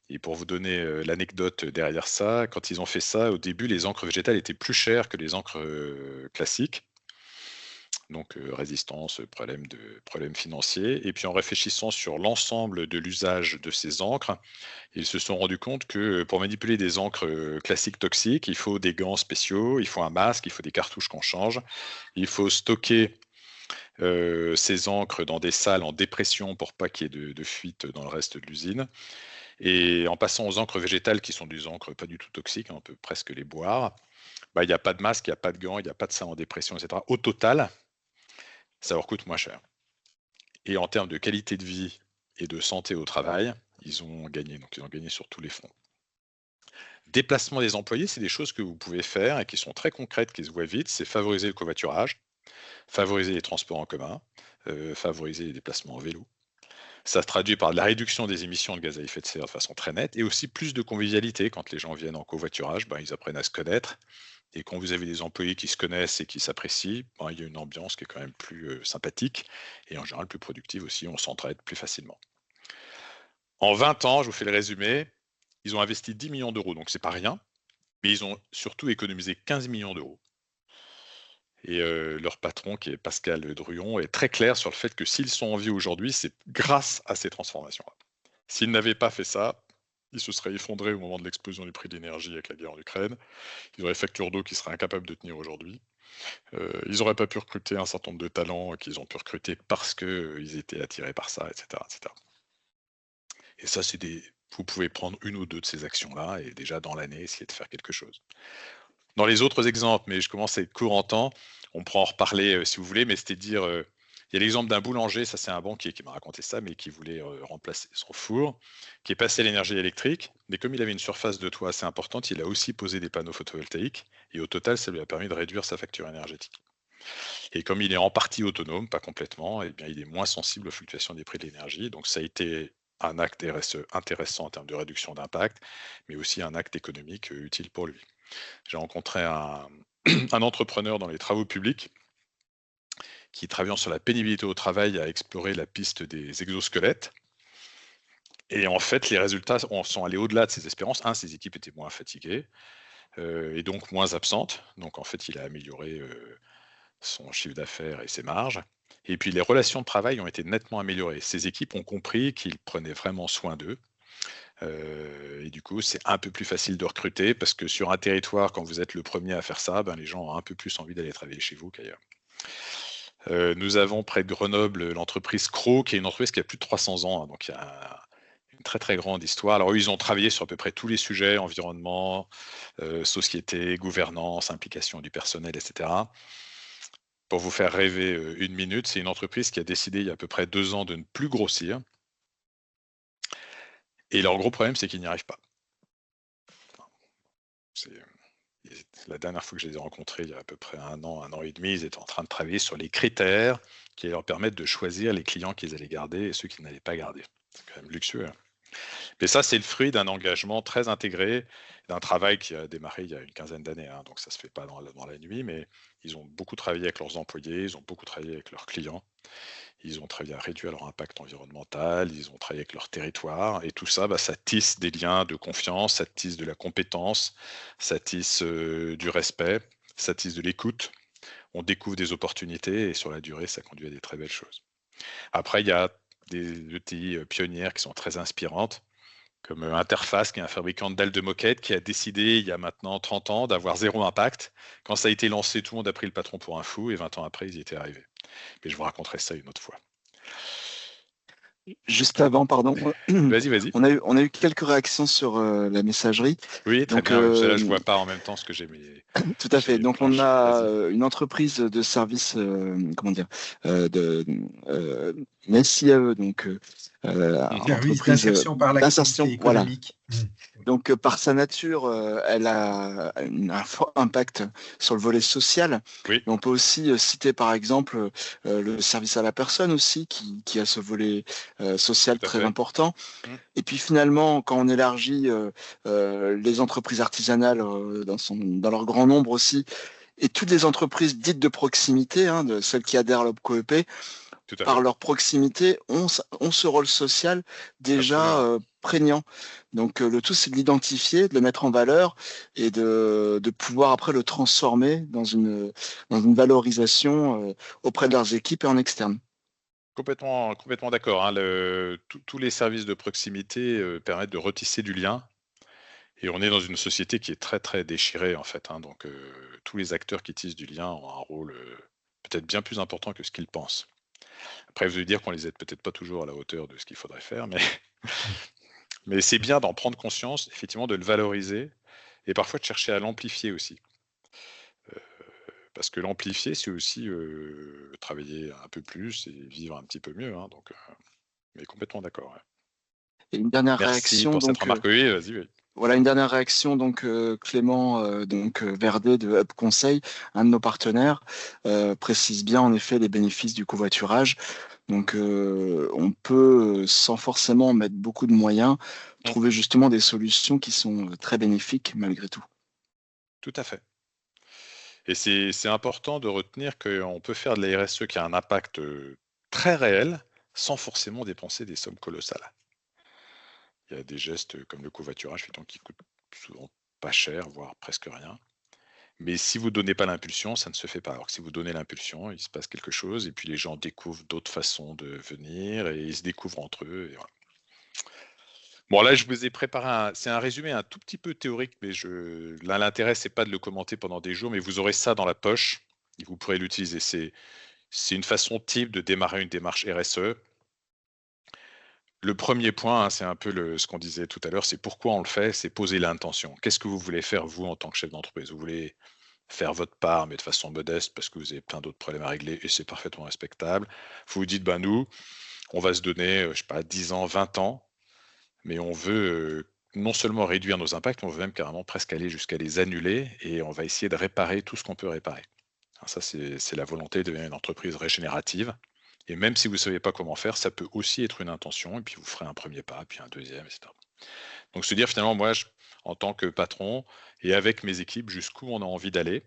Et pour vous donner l'anecdote derrière ça, quand ils ont fait ça, au début, les encres végétales étaient plus chères que les encres classiques. Donc résistance, problème financier. Et puis en réfléchissant sur l'ensemble de l'usage de ces encres, ils se sont rendus compte que pour manipuler des encres classiques toxiques, il faut des gants spéciaux, il faut un masque, il faut des cartouches qu'on change, il faut stocker ces encres dans des salles en dépression pour pas qu'il y ait de fuite dans le reste de l'usine. Et en passant aux encres végétales qui sont des encres pas du tout toxiques, on peut presque les boire, il n'y a pas de masque, il n'y a pas de gants, il n'y a pas de salle en dépression, etc. Au total, ça leur coûte moins cher. Et en termes de qualité de vie et de santé au travail, ils ont gagné. Donc ils ont gagné sur tous les fronts. Déplacement des employés, c'est des choses que vous pouvez faire et qui sont très concrètes, qui se voient vite. C'est favoriser le covoiturage, favoriser les transports en commun, favoriser les déplacements en vélo. Ça se traduit par de la réduction des émissions de gaz à effet de serre de façon très nette et aussi plus de convivialité. Quand les gens viennent en covoiturage, ils apprennent à se connaître. Et quand vous avez des employés qui se connaissent et qui s'apprécient, il y a une ambiance qui est quand même plus sympathique et en général plus productive aussi. On s'entraide plus facilement. En 20 ans, je vous fais le résumé, ils ont investi 10 millions d'euros, donc c'est pas rien, mais ils ont surtout économisé 15 millions d'euros. Et leur patron, qui est Pascal Druon, est très clair sur le fait que s'ils sont en vie aujourd'hui, c'est grâce à ces transformations-là. S'ils n'avaient pas fait ça, ils se seraient effondrés au moment de l'explosion du prix de l'énergie avec la guerre en Ukraine. Ils auraient facture d'eau qui seraient incapables de tenir aujourd'hui. Ils n'auraient pas pu recruter un certain nombre de talents qu'ils ont pu recruter parce qu'ils étaient attirés par ça, etc., etc. Et ça, vous pouvez prendre une ou deux de ces actions-là et déjà dans l'année, essayer de faire quelque chose. Dans les autres exemples, mais je commence à être court en temps, on pourra en reparler si vous voulez, mais c'était dire, il y a l'exemple d'un boulanger, ça c'est un banquier qui m'a raconté ça, mais qui voulait remplacer son four, qui est passé à l'énergie électrique, mais comme il avait une surface de toit assez importante, il a aussi posé des panneaux photovoltaïques, et au total, ça lui a permis de réduire sa facture énergétique. Et comme il est en partie autonome, pas complètement, eh bien, il est moins sensible aux fluctuations des prix de l'énergie, donc ça a été un acte RSE intéressant en termes de réduction d'impact, mais aussi un acte économique utile pour lui. J'ai rencontré un entrepreneur dans les travaux publics qui, travaillant sur la pénibilité au travail, a exploré la piste des exosquelettes. Et en fait, les résultats sont allés au-delà de ses espérances. Ses équipes étaient moins fatiguées et donc moins absentes. Donc en fait, il a amélioré son chiffre d'affaires et ses marges. Et puis les relations de travail ont été nettement améliorées. Ces équipes ont compris qu'il prenait vraiment soin d'eux. Et du coup, c'est un peu plus facile de recruter parce que sur un territoire, quand vous êtes le premier à faire ça, les gens ont un peu plus envie d'aller travailler chez vous qu'ailleurs. Nous avons près de Grenoble l'entreprise Cro, qui est une entreprise qui a plus de 300 ans, donc il y a une très très grande histoire. Alors eux, ils ont travaillé sur à peu près tous les sujets, environnement, société, gouvernance, implication du personnel, etc. Pour vous faire rêver une minute, c'est une entreprise qui a décidé il y a à peu près 2 ans de ne plus grossir. Et leur gros problème, c'est qu'ils n'y arrivent pas. La dernière fois que je les ai rencontrés, il y a à peu près un an et demi, ils étaient en train de travailler sur les critères qui allaient leur permettre de choisir les clients qu'ils allaient garder et ceux qu'ils n'allaient pas garder. C'est quand même luxueux. Mais ça, c'est le fruit d'un engagement très intégré, d'un travail qui a démarré il y a une quinzaine d'années. Donc ça ne se fait pas dans la nuit, mais ils ont beaucoup travaillé avec leurs employés, ils ont beaucoup travaillé avec leurs clients. Ils ont travaillé à réduire leur impact environnemental, ils ont travaillé avec leur territoire, et tout ça, ça tisse des liens de confiance, ça tisse de la compétence, ça tisse du respect, ça tisse de l'écoute. On découvre des opportunités, et sur la durée, ça conduit à des très belles choses. Après, il y a des ETI pionnières qui sont très inspirantes, comme Interface, qui est un fabricant de dalles de moquette, qui a décidé, il y a maintenant 30 ans, d'avoir 0 impact. Quand ça a été lancé, tout le monde a pris le patron pour un fou, et 20 ans après, ils y étaient arrivés. Mais je vous raconterai ça une autre fois. Juste avant, pardon. Vas-y. On a eu quelques réactions sur la messagerie. Oui, très bien. Là, je ne vois pas en même temps ce que j'ai mis. Tout à fait. Donc, on a une entreprise de service, Messi AE, donc service d'insertion par l'activité économique. Voilà. Donc, par sa nature, elle a un fort impact sur le volet social. Oui. On peut aussi citer, par exemple, le service à la personne aussi, qui a ce volet social très important. Et puis, finalement, quand on élargit les entreprises artisanales dans leur grand nombre aussi, et toutes les entreprises dites de proximité, de celles qui adhèrent à l'OPCOEP, par leur proximité, ont ce rôle social déjà prégnant. Donc le tout, c'est de l'identifier, de le mettre en valeur et de pouvoir après le transformer dans une valorisation auprès de leurs équipes et en externe. Complètement d'accord. Tous les services de proximité permettent de retisser du lien. Et on est dans une société qui est très très déchirée en fait. Donc tous les acteurs qui tissent du lien ont un rôle peut-être bien plus important que ce qu'ils pensent. Après, vous allez dire qu'on les aide peut-être pas toujours à la hauteur de ce qu'il faudrait faire, mais c'est bien d'en prendre conscience, effectivement, de le valoriser et parfois de chercher à l'amplifier aussi. Parce que l'amplifier, c'est aussi travailler un peu plus et vivre un petit peu mieux. Mais complètement d'accord. Ouais. Et une dernière Merci réaction. pour cette remarque. Oui, vas-y. Oui. Voilà une dernière réaction, donc Clément Verdet de Hub Conseil, un de nos partenaires, précise bien en effet les bénéfices du covoiturage. Donc on peut, sans forcément mettre beaucoup de moyens, trouver justement des solutions qui sont très bénéfiques malgré tout. Tout à fait. Et c'est important de retenir qu'on peut faire de la RSE qui a un impact très réel sans forcément dépenser des sommes colossales. Il y a des gestes comme le covoiturage qui coûtent souvent pas cher, voire presque rien. Mais si vous ne donnez pas l'impulsion, ça ne se fait pas. Alors que si vous donnez l'impulsion, il se passe quelque chose et puis les gens découvrent d'autres façons de venir et ils se découvrent entre eux. Et voilà. Bon, là, je vous ai préparé c'est un résumé un tout petit peu théorique, mais là, l'intérêt, c'est pas de le commenter pendant des jours, mais vous aurez ça dans la poche et vous pourrez l'utiliser. C'est une façon type de démarrer une démarche RSE. Le premier point, c'est un peu ce qu'on disait tout à l'heure, c'est pourquoi on le fait, c'est poser l'intention. Qu'est-ce que vous voulez faire, vous, en tant que chef d'entreprise? Vous voulez faire votre part, mais de façon modeste, parce que vous avez plein d'autres problèmes à régler, et c'est parfaitement respectable. Vous vous dites, nous, on va se donner, je sais pas, 10 ans, 20 ans, mais on veut non seulement réduire nos impacts, mais on veut même carrément presque aller jusqu'à les annuler, et on va essayer de réparer tout ce qu'on peut réparer. Alors ça, c'est la volonté de devenir une entreprise régénérative. Et même si vous ne savez pas comment faire, ça peut aussi être une intention, et puis vous ferez un premier pas, puis un deuxième, etc. Donc se dire finalement, moi, en tant que patron, et avec mes équipes, jusqu'où on a envie d'aller,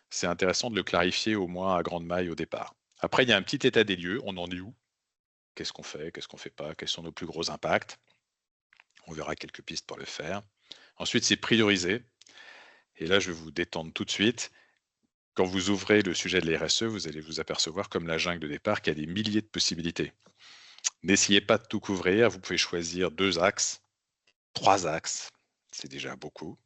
c'est intéressant de le clarifier au moins à grande maille au départ. Après, il y a un petit état des lieux, on en est où? Qu'est-ce qu'on fait? Qu'est-ce qu'on ne fait pas? Quels sont nos plus gros impacts? On verra quelques pistes pour le faire. Ensuite, c'est prioriser. Et là, je vais vous détendre tout de suite. Quand vous ouvrez le sujet de l'RSE, vous allez vous apercevoir, comme la jungle de départ, qu'il y a des milliers de possibilités. N'essayez pas de tout couvrir, vous pouvez choisir 2 axes, 3 axes, c'est déjà beaucoup,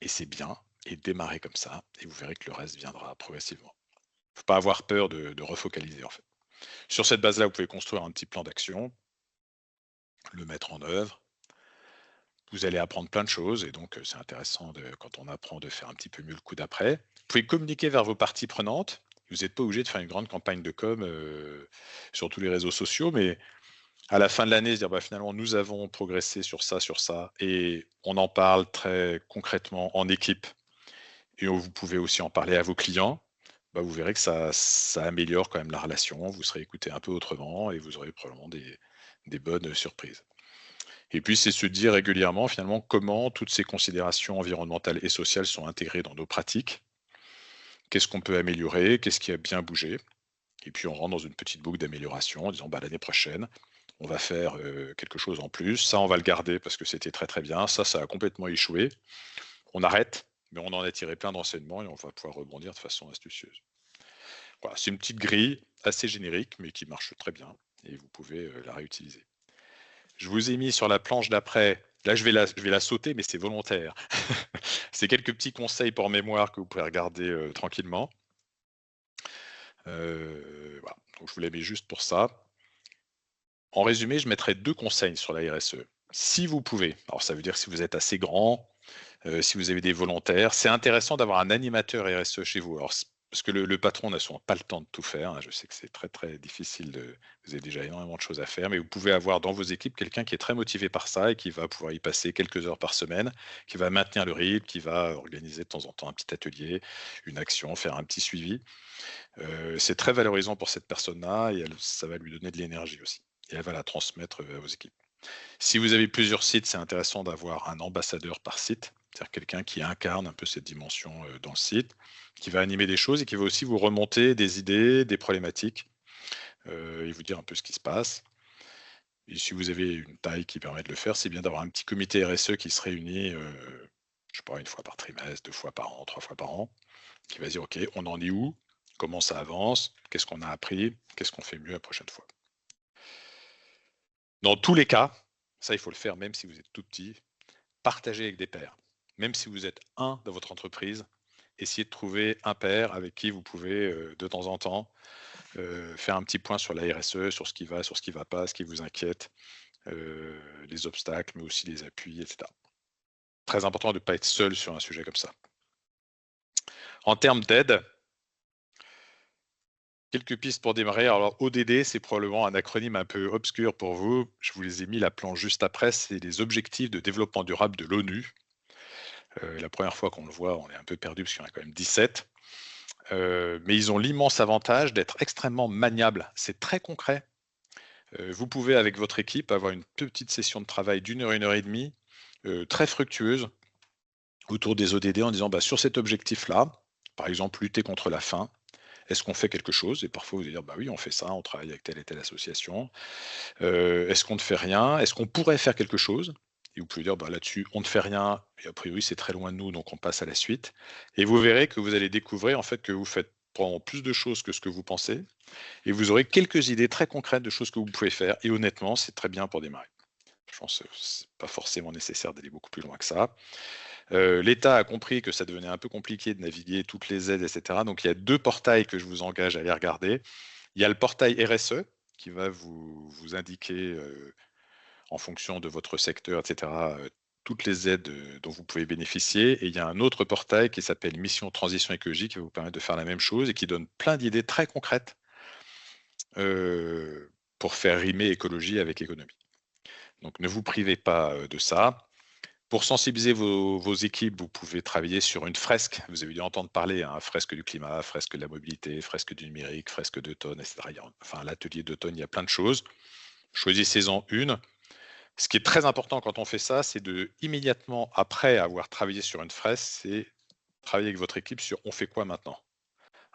et c'est bien, et démarrer comme ça, et vous verrez que le reste viendra progressivement. Il ne faut pas avoir peur de refocaliser en fait. Sur cette base-là, vous pouvez construire un petit plan d'action, le mettre en œuvre. Vous allez apprendre plein de choses, et donc c'est intéressant quand on apprend de faire un petit peu mieux le coup d'après. Vous pouvez communiquer vers vos parties prenantes. Vous n'êtes pas obligé de faire une grande campagne de com sur tous les réseaux sociaux, mais à la fin de l'année, se dire finalement, nous avons progressé sur ça, et on en parle très concrètement en équipe, et vous pouvez aussi en parler à vos clients. Vous verrez que ça améliore quand même la relation, vous serez écouté un peu autrement, et vous aurez probablement des bonnes surprises. Et puis, c'est se dire régulièrement, finalement, comment toutes ces considérations environnementales et sociales sont intégrées dans nos pratiques. Qu'est-ce qu'on peut améliorer? Qu'est-ce qui a bien bougé? Et puis, on rentre dans une petite boucle d'amélioration en disant, l'année prochaine, on va faire quelque chose en plus. Ça, on va le garder parce que c'était très, très bien. Ça a complètement échoué. On arrête, mais on en a tiré plein d'enseignements et on va pouvoir rebondir de façon astucieuse. Voilà, c'est une petite grille assez générique, mais qui marche très bien et vous pouvez la réutiliser. Je vous ai mis sur la planche d'après. Là, je vais la sauter, mais c'est volontaire. C'est quelques petits conseils pour mémoire que vous pouvez regarder tranquillement. Voilà. Donc, je vous les mets juste pour ça. En résumé, je mettrai 2 conseils sur la RSE. Si vous pouvez, alors ça veut dire si vous êtes assez grand, si vous avez des volontaires, c'est intéressant d'avoir un animateur RSE chez vous. Alors, parce que le patron n'a souvent pas le temps de tout faire. Hein. Je sais que c'est très, très difficile. Vous avez déjà énormément de choses à faire, mais vous pouvez avoir dans vos équipes quelqu'un qui est très motivé par ça et qui va pouvoir y passer quelques heures par semaine, qui va maintenir le rythme, qui va organiser de temps en temps un petit atelier, une action, faire un petit suivi. C'est très valorisant pour cette personne-là et ça va lui donner de l'énergie aussi. Et elle va la transmettre à vos équipes. Si vous avez plusieurs sites, c'est intéressant d'avoir un ambassadeur par site, c'est-à-dire quelqu'un qui incarne un peu cette dimension dans le site, qui va animer des choses et qui va aussi vous remonter des idées, des problématiques, et vous dire un peu ce qui se passe. Et si vous avez une taille qui permet de le faire, c'est bien d'avoir un petit comité RSE qui se réunit, je sais pas, 1 fois par trimestre, 2 fois par an, 3 fois par an, qui va dire, OK, on en est où? Comment ça avance? Qu'est-ce qu'on a appris? Qu'est-ce qu'on fait mieux la prochaine fois? Dans tous les cas, ça, il faut le faire même si vous êtes tout petit, partagez avec des pairs. Même si vous êtes un dans votre entreprise, essayez de trouver un pair avec qui vous pouvez de temps en temps faire un petit point sur la RSE, sur ce qui va, sur ce qui ne va pas, ce qui vous inquiète, les obstacles, mais aussi les appuis, etc. Très important de ne pas être seul sur un sujet comme ça. En termes d'aide, Quelques pistes pour démarrer. Alors, ODD, c'est probablement un acronyme un peu obscur pour vous. Je vous les ai mis la planche juste après. C'est les objectifs de développement durable de l'ONU. La première fois qu'on le voit, on est un peu perdu parce qu'il y en a quand même 17. Mais ils ont l'immense avantage d'être extrêmement maniables. C'est très concret. Vous pouvez, avec votre équipe, avoir une petite session de travail d'1 heure, 1 heure et demie, très fructueuse, autour des ODD en disant sur cet objectif-là, par exemple, lutter contre la faim, est-ce qu'on fait quelque chose? Et parfois, vous allez dire, oui, on fait ça, on travaille avec telle et telle association. Est-ce qu'on ne fait rien? Est-ce qu'on pourrait faire quelque chose? Et vous pouvez dire, là-dessus, on ne fait rien, et a priori, c'est très loin de nous, donc on passe à la suite. Et vous verrez que vous allez découvrir, en fait, que vous faites probablement plus de choses que ce que vous pensez, et vous aurez quelques idées très concrètes de choses que vous pouvez faire, et honnêtement, c'est très bien pour démarrer. Je pense que c'est pas forcément nécessaire d'aller beaucoup plus loin que ça. L'État a compris que ça devenait un peu compliqué de naviguer toutes les aides, etc. Donc il y a 2 portails que je vous engage à aller regarder. Il y a le portail RSE qui va vous indiquer, en fonction de votre secteur, etc., toutes les aides dont vous pouvez bénéficier. Et il y a un autre portail qui s'appelle Mission Transition écologique qui va vous permettre de faire la même chose et qui donne plein d'idées très concrètes pour faire rimer écologie avec économie. Donc ne vous privez pas de ça. Pour sensibiliser vos équipes, vous pouvez travailler sur une fresque. Vous avez dû entendre parler, fresque du climat, fresque de la mobilité, fresque du numérique, fresque d'automne, etc. Enfin, l'atelier d'automne, il y a plein de choses. Choisissez-en une. Ce qui est très important quand on fait ça, c'est de, immédiatement après avoir travaillé sur une fresque, c'est travailler avec votre équipe sur on fait quoi maintenant.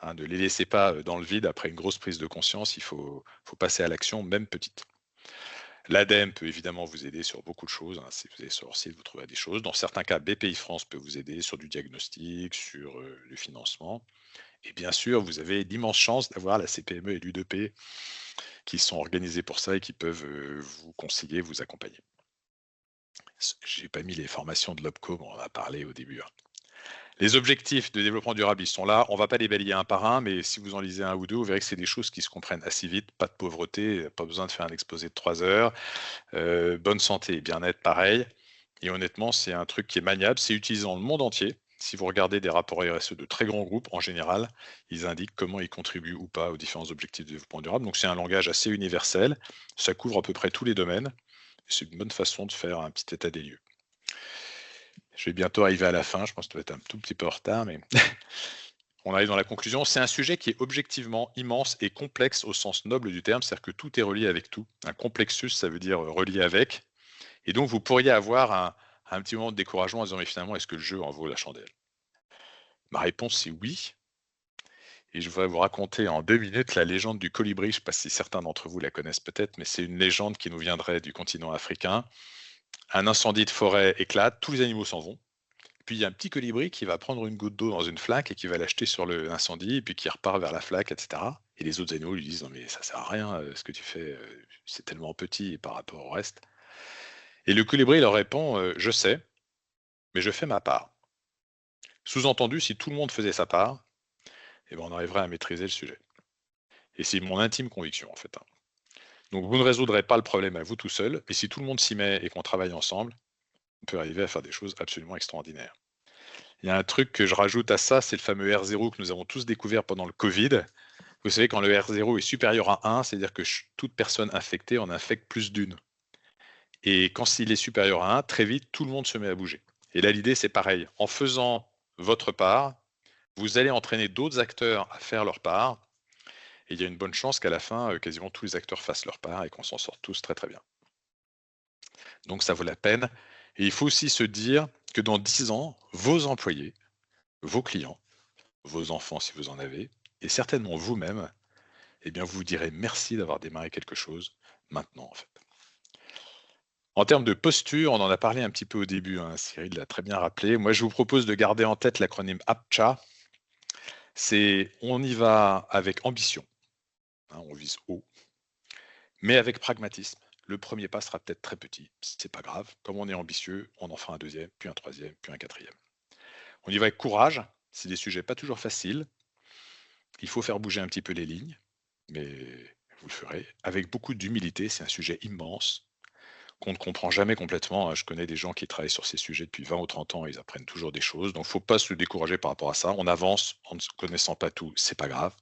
Ne les laissez pas dans le vide après une grosse prise de conscience, il faut passer à l'action, même petite. L'ADEME peut évidemment vous aider sur beaucoup de choses. Si vous allez sur leur site, vous trouverez des choses. Dans certains cas, BPI France peut vous aider sur du diagnostic, sur le financement. Et bien sûr, vous avez l'immense chance d'avoir la CPME et l'U2P qui sont organisés pour ça et qui peuvent vous conseiller, vous accompagner. Je n'ai pas mis les formations de l'OPCO, on en a parlé au début. Les objectifs de développement durable, ils sont là. On ne va pas les balayer un par un, mais si vous en lisez un ou deux, vous verrez que c'est des choses qui se comprennent assez vite. Pas de pauvreté, pas besoin de faire un exposé de 3 heures. Bonne santé et bien-être, pareil. Et honnêtement, c'est un truc qui est maniable. C'est utilisé dans le monde entier. Si vous regardez des rapports RSE de très grands groupes, en général, ils indiquent comment ils contribuent ou pas aux différents objectifs de développement durable. Donc c'est un langage assez universel. Ça couvre à peu près tous les domaines. C'est une bonne façon de faire un petit état des lieux. Je vais bientôt arriver à la fin, je pense que ça va être un tout petit peu en retard, mais on arrive dans la conclusion. C'est un sujet qui est objectivement immense et complexe au sens noble du terme, c'est-à-dire que tout est relié avec tout. Un complexus, ça veut dire relié avec. Et donc, vous pourriez avoir un petit moment de découragement en disant, mais finalement, est-ce que le jeu en vaut la chandelle? Ma réponse, c'est oui. Et je voudrais vous raconter en 2 minutes la légende du colibri. Je ne sais pas si certains d'entre vous la connaissent peut-être, mais c'est une légende qui nous viendrait du continent africain. Un incendie de forêt éclate, tous les animaux s'en vont. Puis il y a un petit colibri qui va prendre une goutte d'eau dans une flaque et qui va l'acheter sur l'incendie, et puis qui repart vers la flaque, etc. Et les autres animaux lui disent, non mais ça sert à rien, ce que tu fais, c'est tellement petit par rapport au reste. Et le colibri leur répond, je sais, mais je fais ma part. Sous-entendu, si tout le monde faisait sa part, on arriverait à maîtriser le sujet. Et c'est mon intime conviction en fait. Donc vous ne résoudrez pas le problème à vous tout seul, et si tout le monde s'y met et qu'on travaille ensemble, on peut arriver à faire des choses absolument extraordinaires. Il y a un truc que je rajoute à ça, c'est le fameux R0 que nous avons tous découvert pendant le Covid. Vous savez, quand le R0 est supérieur à 1, c'est-à-dire que toute personne infectée en infecte plus d'une. Et quand il est supérieur à 1, très vite, tout le monde se met à bouger. Et là, l'idée, c'est pareil. En faisant votre part, vous allez entraîner d'autres acteurs à faire leur part. Et il y a une bonne chance qu'à la fin, quasiment tous les acteurs fassent leur part et qu'on s'en sorte tous très très bien. Donc ça vaut la peine. Et il faut aussi se dire que dans 10 ans, vos employés, vos clients, vos enfants si vous en avez, et certainement vous-même, vous vous direz merci d'avoir démarré quelque chose maintenant en fait. En termes de posture, on en a parlé un petit peu au début, Cyril l'a très bien rappelé. Moi, je vous propose de garder en tête l'acronyme APCHA. C'est on y va avec ambition, on vise haut, mais avec pragmatisme. Le premier pas sera peut-être très petit, c'est pas grave. Comme on est ambitieux, on en fera un deuxième, puis un troisième, puis un quatrième. On y va avec courage, c'est des sujets pas toujours faciles. Il faut faire bouger un petit peu les lignes, mais vous le ferez. Avec beaucoup d'humilité, c'est un sujet immense qu'on ne comprend jamais complètement. Je connais des gens qui travaillent sur ces sujets depuis 20 ou 30 ans, ils apprennent toujours des choses. Donc, il ne faut pas se décourager par rapport à ça. On avance en ne connaissant pas tout, c'est pas grave.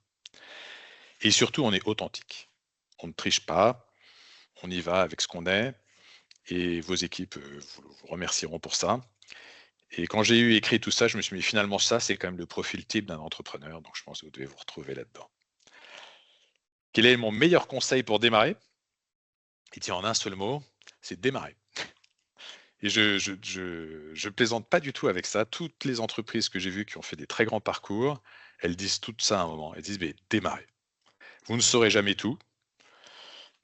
Et surtout, on est authentique. On ne triche pas, on y va avec ce qu'on est, et vos équipes vous remercieront pour ça. Et quand j'ai écrit tout ça, je me suis dit, finalement, ça, c'est quand même le profil type d'un entrepreneur, donc je pense que vous devez vous retrouver là-dedans. Quel est mon meilleur conseil pour démarrer? Il tient en un seul mot, c'est démarrer. Et je plaisante pas du tout avec ça. Toutes les entreprises que j'ai vues qui ont fait des très grands parcours, elles disent tout ça à un moment. Elles disent, mais démarrez. Vous ne saurez jamais tout,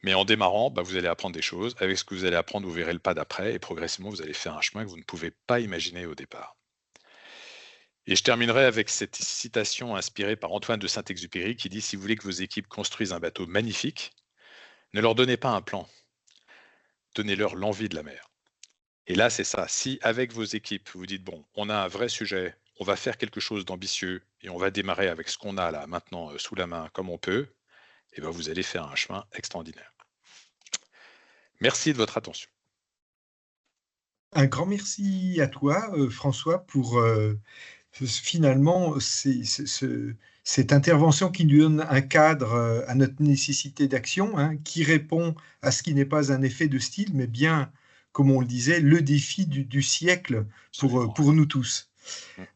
mais en démarrant, vous allez apprendre des choses. Avec ce que vous allez apprendre, vous verrez le pas d'après, et progressivement, vous allez faire un chemin que vous ne pouvez pas imaginer au départ. Et je terminerai avec cette citation inspirée par Antoine de Saint-Exupéry qui dit, si vous voulez que vos équipes construisent un bateau magnifique, ne leur donnez pas un plan, donnez-leur l'envie de la mer. Et là, c'est ça. Si avec vos équipes, vous dites, bon, on a un vrai sujet, on va faire quelque chose d'ambitieux et on va démarrer avec ce qu'on a là maintenant sous la main comme on peut, et vous allez faire un chemin extraordinaire. Merci de votre attention. Un grand merci à toi, François, pour finalement cette intervention qui nous donne un cadre à notre nécessité d'action, hein, qui répond à ce qui n'est pas un effet de style, mais bien, comme on le disait, le défi du siècle pour nous tous.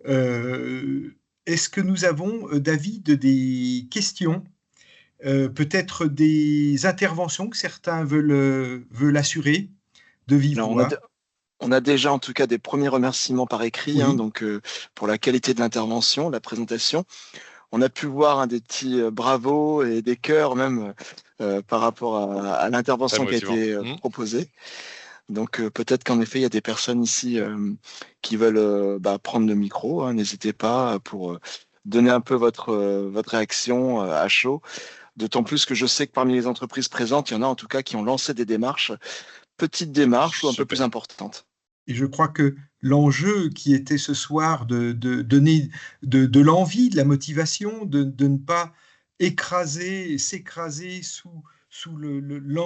Est-ce que nous avons, David, des questions, peut-être des interventions que certains veulent assurer de vive voix? On a déjà en tout cas des premiers remerciements par écrit, oui. hein, donc pour la qualité de l'intervention, la présentation. On a pu voir des petits bravos et des cœurs même par rapport à l'intervention qui a été proposée. Donc peut-être qu'en effet, il y a des personnes ici qui veulent prendre le micro. Hein, n'hésitez pas pour donner un peu votre réaction à chaud. D'autant plus que je sais que parmi les entreprises présentes, il y en a en tout cas qui ont lancé des démarches, petites démarches ou un peu plus importantes. Et je crois que l'enjeu qui était ce soir de donner de l'envie, de la motivation, de ne pas s'écraser sous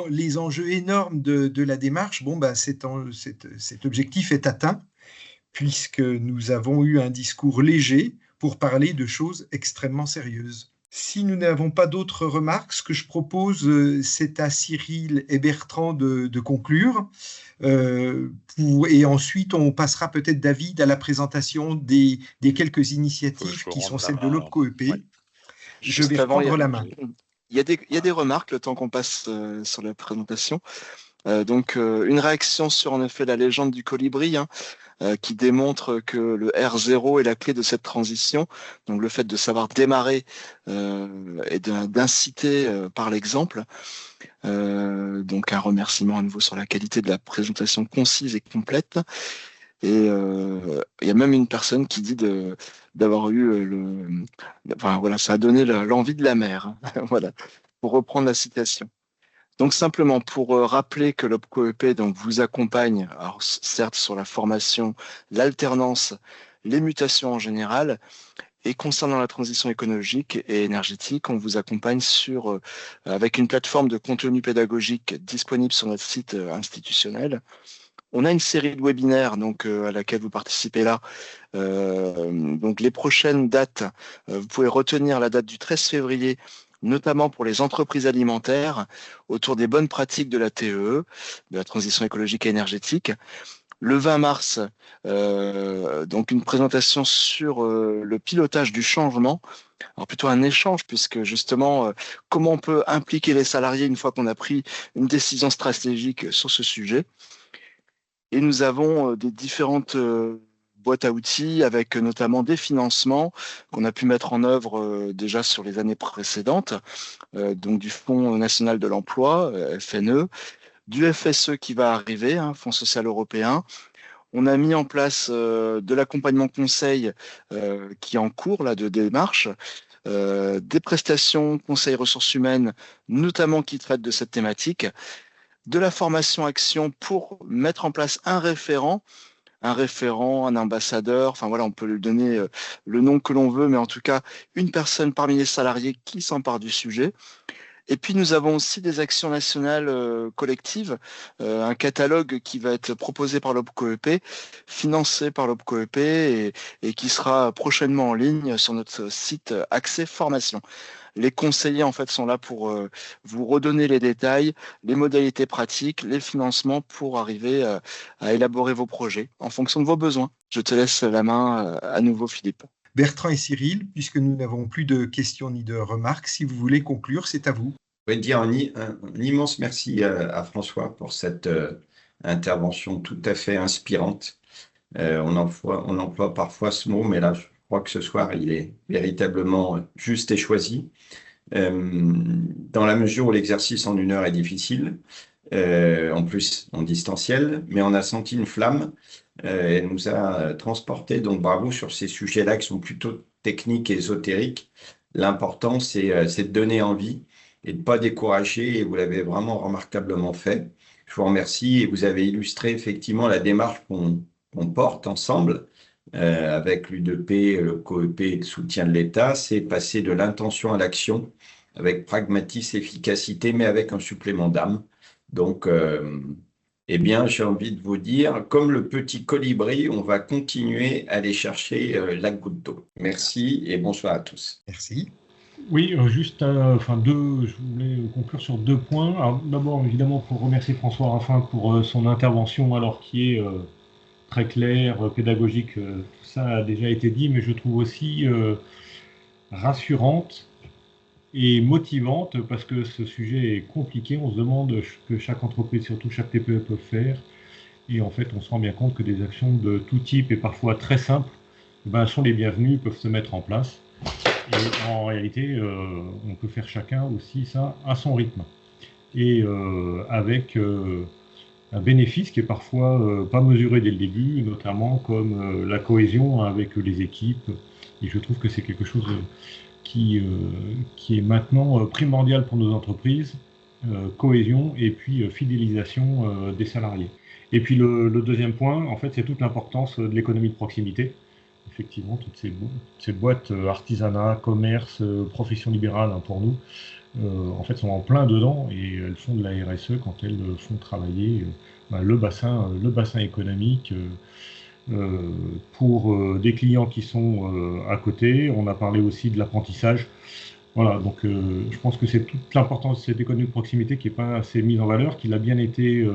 les enjeux énormes de la démarche, cet objectif est atteint, puisque nous avons eu un discours léger pour parler de choses extrêmement sérieuses. Si nous n'avons pas d'autres remarques, ce que je propose, c'est à Cyril et Bertrand de conclure. Et ensuite, on passera peut-être, David, à la présentation des quelques initiatives qui sont celles de l'OPCO-EP. Ouais. Je vais prendre la main. Il y a des remarques le temps qu'on passe sur la présentation. Donc, une réaction sur, en effet, la légende du colibri, hein, qui démontre que le R0 est la clé de cette transition. Donc, le fait de savoir démarrer et d'inciter par l'exemple. Donc, un remerciement à nouveau sur la qualité de la présentation concise et complète. Et il y a même une personne qui dit d'avoir eu ça a donné l'envie de la mer. Voilà, pour reprendre la citation. Donc simplement pour rappeler que l'OPCO-EP vous accompagne, alors certes sur la formation, l'alternance, les mutations en général, et concernant la transition écologique et énergétique, on vous accompagne avec une plateforme de contenu pédagogique disponible sur notre site institutionnel. On a une série de webinaires à laquelle vous participez là. Donc les prochaines dates, vous pouvez retenir la date du 13 février, notamment pour les entreprises alimentaires, autour des bonnes pratiques de la TEE, de la transition écologique et énergétique. Le 20 mars, donc une présentation sur le pilotage du changement. Alors plutôt un échange, puisque justement, comment on peut impliquer les salariés une fois qu'on a pris une décision stratégique sur ce sujet. Et nous avons des différentes boîtes à outils avec notamment des financements qu'on a pu mettre en œuvre déjà sur les années précédentes, donc du Fonds national de l'emploi, FNE, du FSE qui va arriver, hein, Fonds social européen. On a mis en place de l'accompagnement conseil qui est en cours là, de démarche, des prestations conseil ressources humaines, notamment qui traitent de cette thématique, de la formation action pour mettre en place un référent, un ambassadeur, enfin voilà, on peut lui donner le nom que l'on veut, mais en tout cas, une personne parmi les salariés qui s'empare du sujet. Et puis, nous avons aussi des actions nationales collectives, un catalogue qui va être proposé par l'OPCO-EP, financé par l'OPCO-EP et qui sera prochainement en ligne sur notre site Accès Formation. Les conseillers en fait sont là pour vous redonner les détails, les modalités pratiques, les financements pour arriver à élaborer vos projets en fonction de vos besoins. Je te laisse la main à nouveau, Philippe. Bertrand et Cyril, puisque nous n'avons plus de questions ni de remarques, si vous voulez conclure, c'est à vous. Je voudrais dire un immense merci à François pour cette intervention tout à fait inspirante. On emploie parfois ce mot, mais là, je crois que ce soir, il est véritablement juste et choisi. Dans la mesure où l'exercice en 1 heure est difficile, en plus en distanciel, mais on a senti une flamme. Elle nous a transporté, donc bravo sur ces sujets-là qui sont plutôt techniques et ésotériques. L'important, c'est de donner envie et de ne pas décourager, et vous l'avez vraiment remarquablement fait. Je vous remercie, et vous avez illustré effectivement la démarche qu'on porte ensemble avec l'U2P, le COEP et le soutien de l'État, c'est passer de l'intention à l'action avec pragmatisme, efficacité, mais avec un supplément d'âme. Donc, eh bien, j'ai envie de vous dire, comme le petit colibri, on va continuer à aller chercher la goutte d'eau. Merci et bonsoir à tous. Merci. Oui, juste, je voulais conclure sur 2 points. Alors, d'abord, évidemment, pour remercier François Raffin pour son intervention, alors qui est très claire, pédagogique, tout ça a déjà été dit, mais je trouve aussi rassurante et motivante, parce que ce sujet est compliqué. On se demande ce que chaque entreprise, surtout chaque TPE, peut faire. Et en fait, on se rend bien compte que des actions de tout type et parfois très simples sont les bienvenues, peuvent se mettre en place. Et en réalité, on peut faire chacun aussi ça à son rythme. Et avec un bénéfice qui est parfois pas mesuré dès le début, notamment comme la cohésion avec les équipes. Et je trouve que c'est quelque chose qui est maintenant primordial pour nos entreprises, cohésion et puis fidélisation des salariés. Et puis le deuxième point, en fait, c'est toute l'importance de l'économie de proximité. Effectivement, toutes ces boîtes artisanat, commerce, profession libérale pour nous, en fait, sont en plein dedans et elles font de la RSE quand elles font travailler le bassin économique pour des clients qui sont à côté. On a parlé aussi de l'apprentissage. Voilà, donc je pense que c'est toute l'importance de cette économie de proximité qui n'est pas assez mise en valeur, qui l'a bien été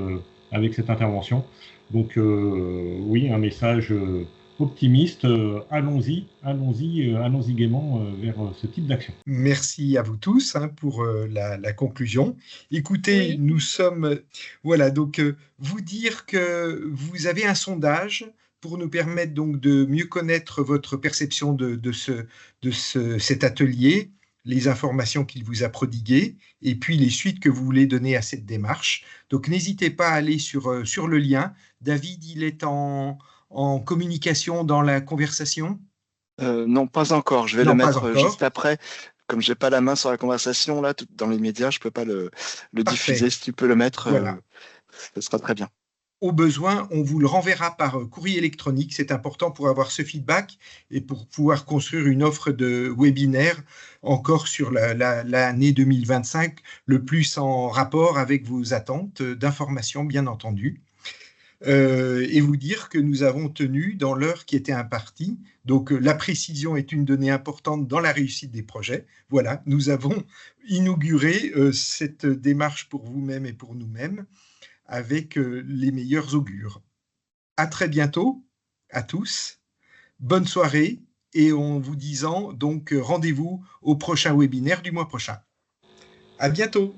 avec cette intervention. Donc oui, un message optimiste, allons-y gaiement vers ce type d'action. Merci à vous tous pour la conclusion. Écoutez, Oui. nous sommes... Voilà, donc vous dire que vous avez un sondage pour nous permettre donc de mieux connaître votre perception de cet atelier, les informations qu'il vous a prodiguées, et puis les suites que vous voulez donner à cette démarche. Donc n'hésitez pas à aller sur le lien. David, il est en communication dans la conversation? Non, pas encore. Je vais Non, le pas mettre encore. juste après. Comme j'ai pas la main sur la conversation, là, dans les médias, je peux pas le Parfait. diffuser. Si tu peux le mettre, Voilà. ce sera très bien. Au besoin, on vous le renverra par courrier électronique. C'est important pour avoir ce feedback et pour pouvoir construire une offre de webinaire encore sur l'année 2025, le plus en rapport avec vos attentes d'information, bien entendu. Et vous dire que nous avons tenu dans l'heure qui était impartie. Donc, la précision est une donnée importante dans la réussite des projets. Voilà, nous avons inauguré cette démarche pour vous-même et pour nous-mêmes avec les meilleurs augures. À très bientôt, à tous. Bonne soirée et en vous disant donc rendez-vous au prochain webinaire du mois prochain. À bientôt.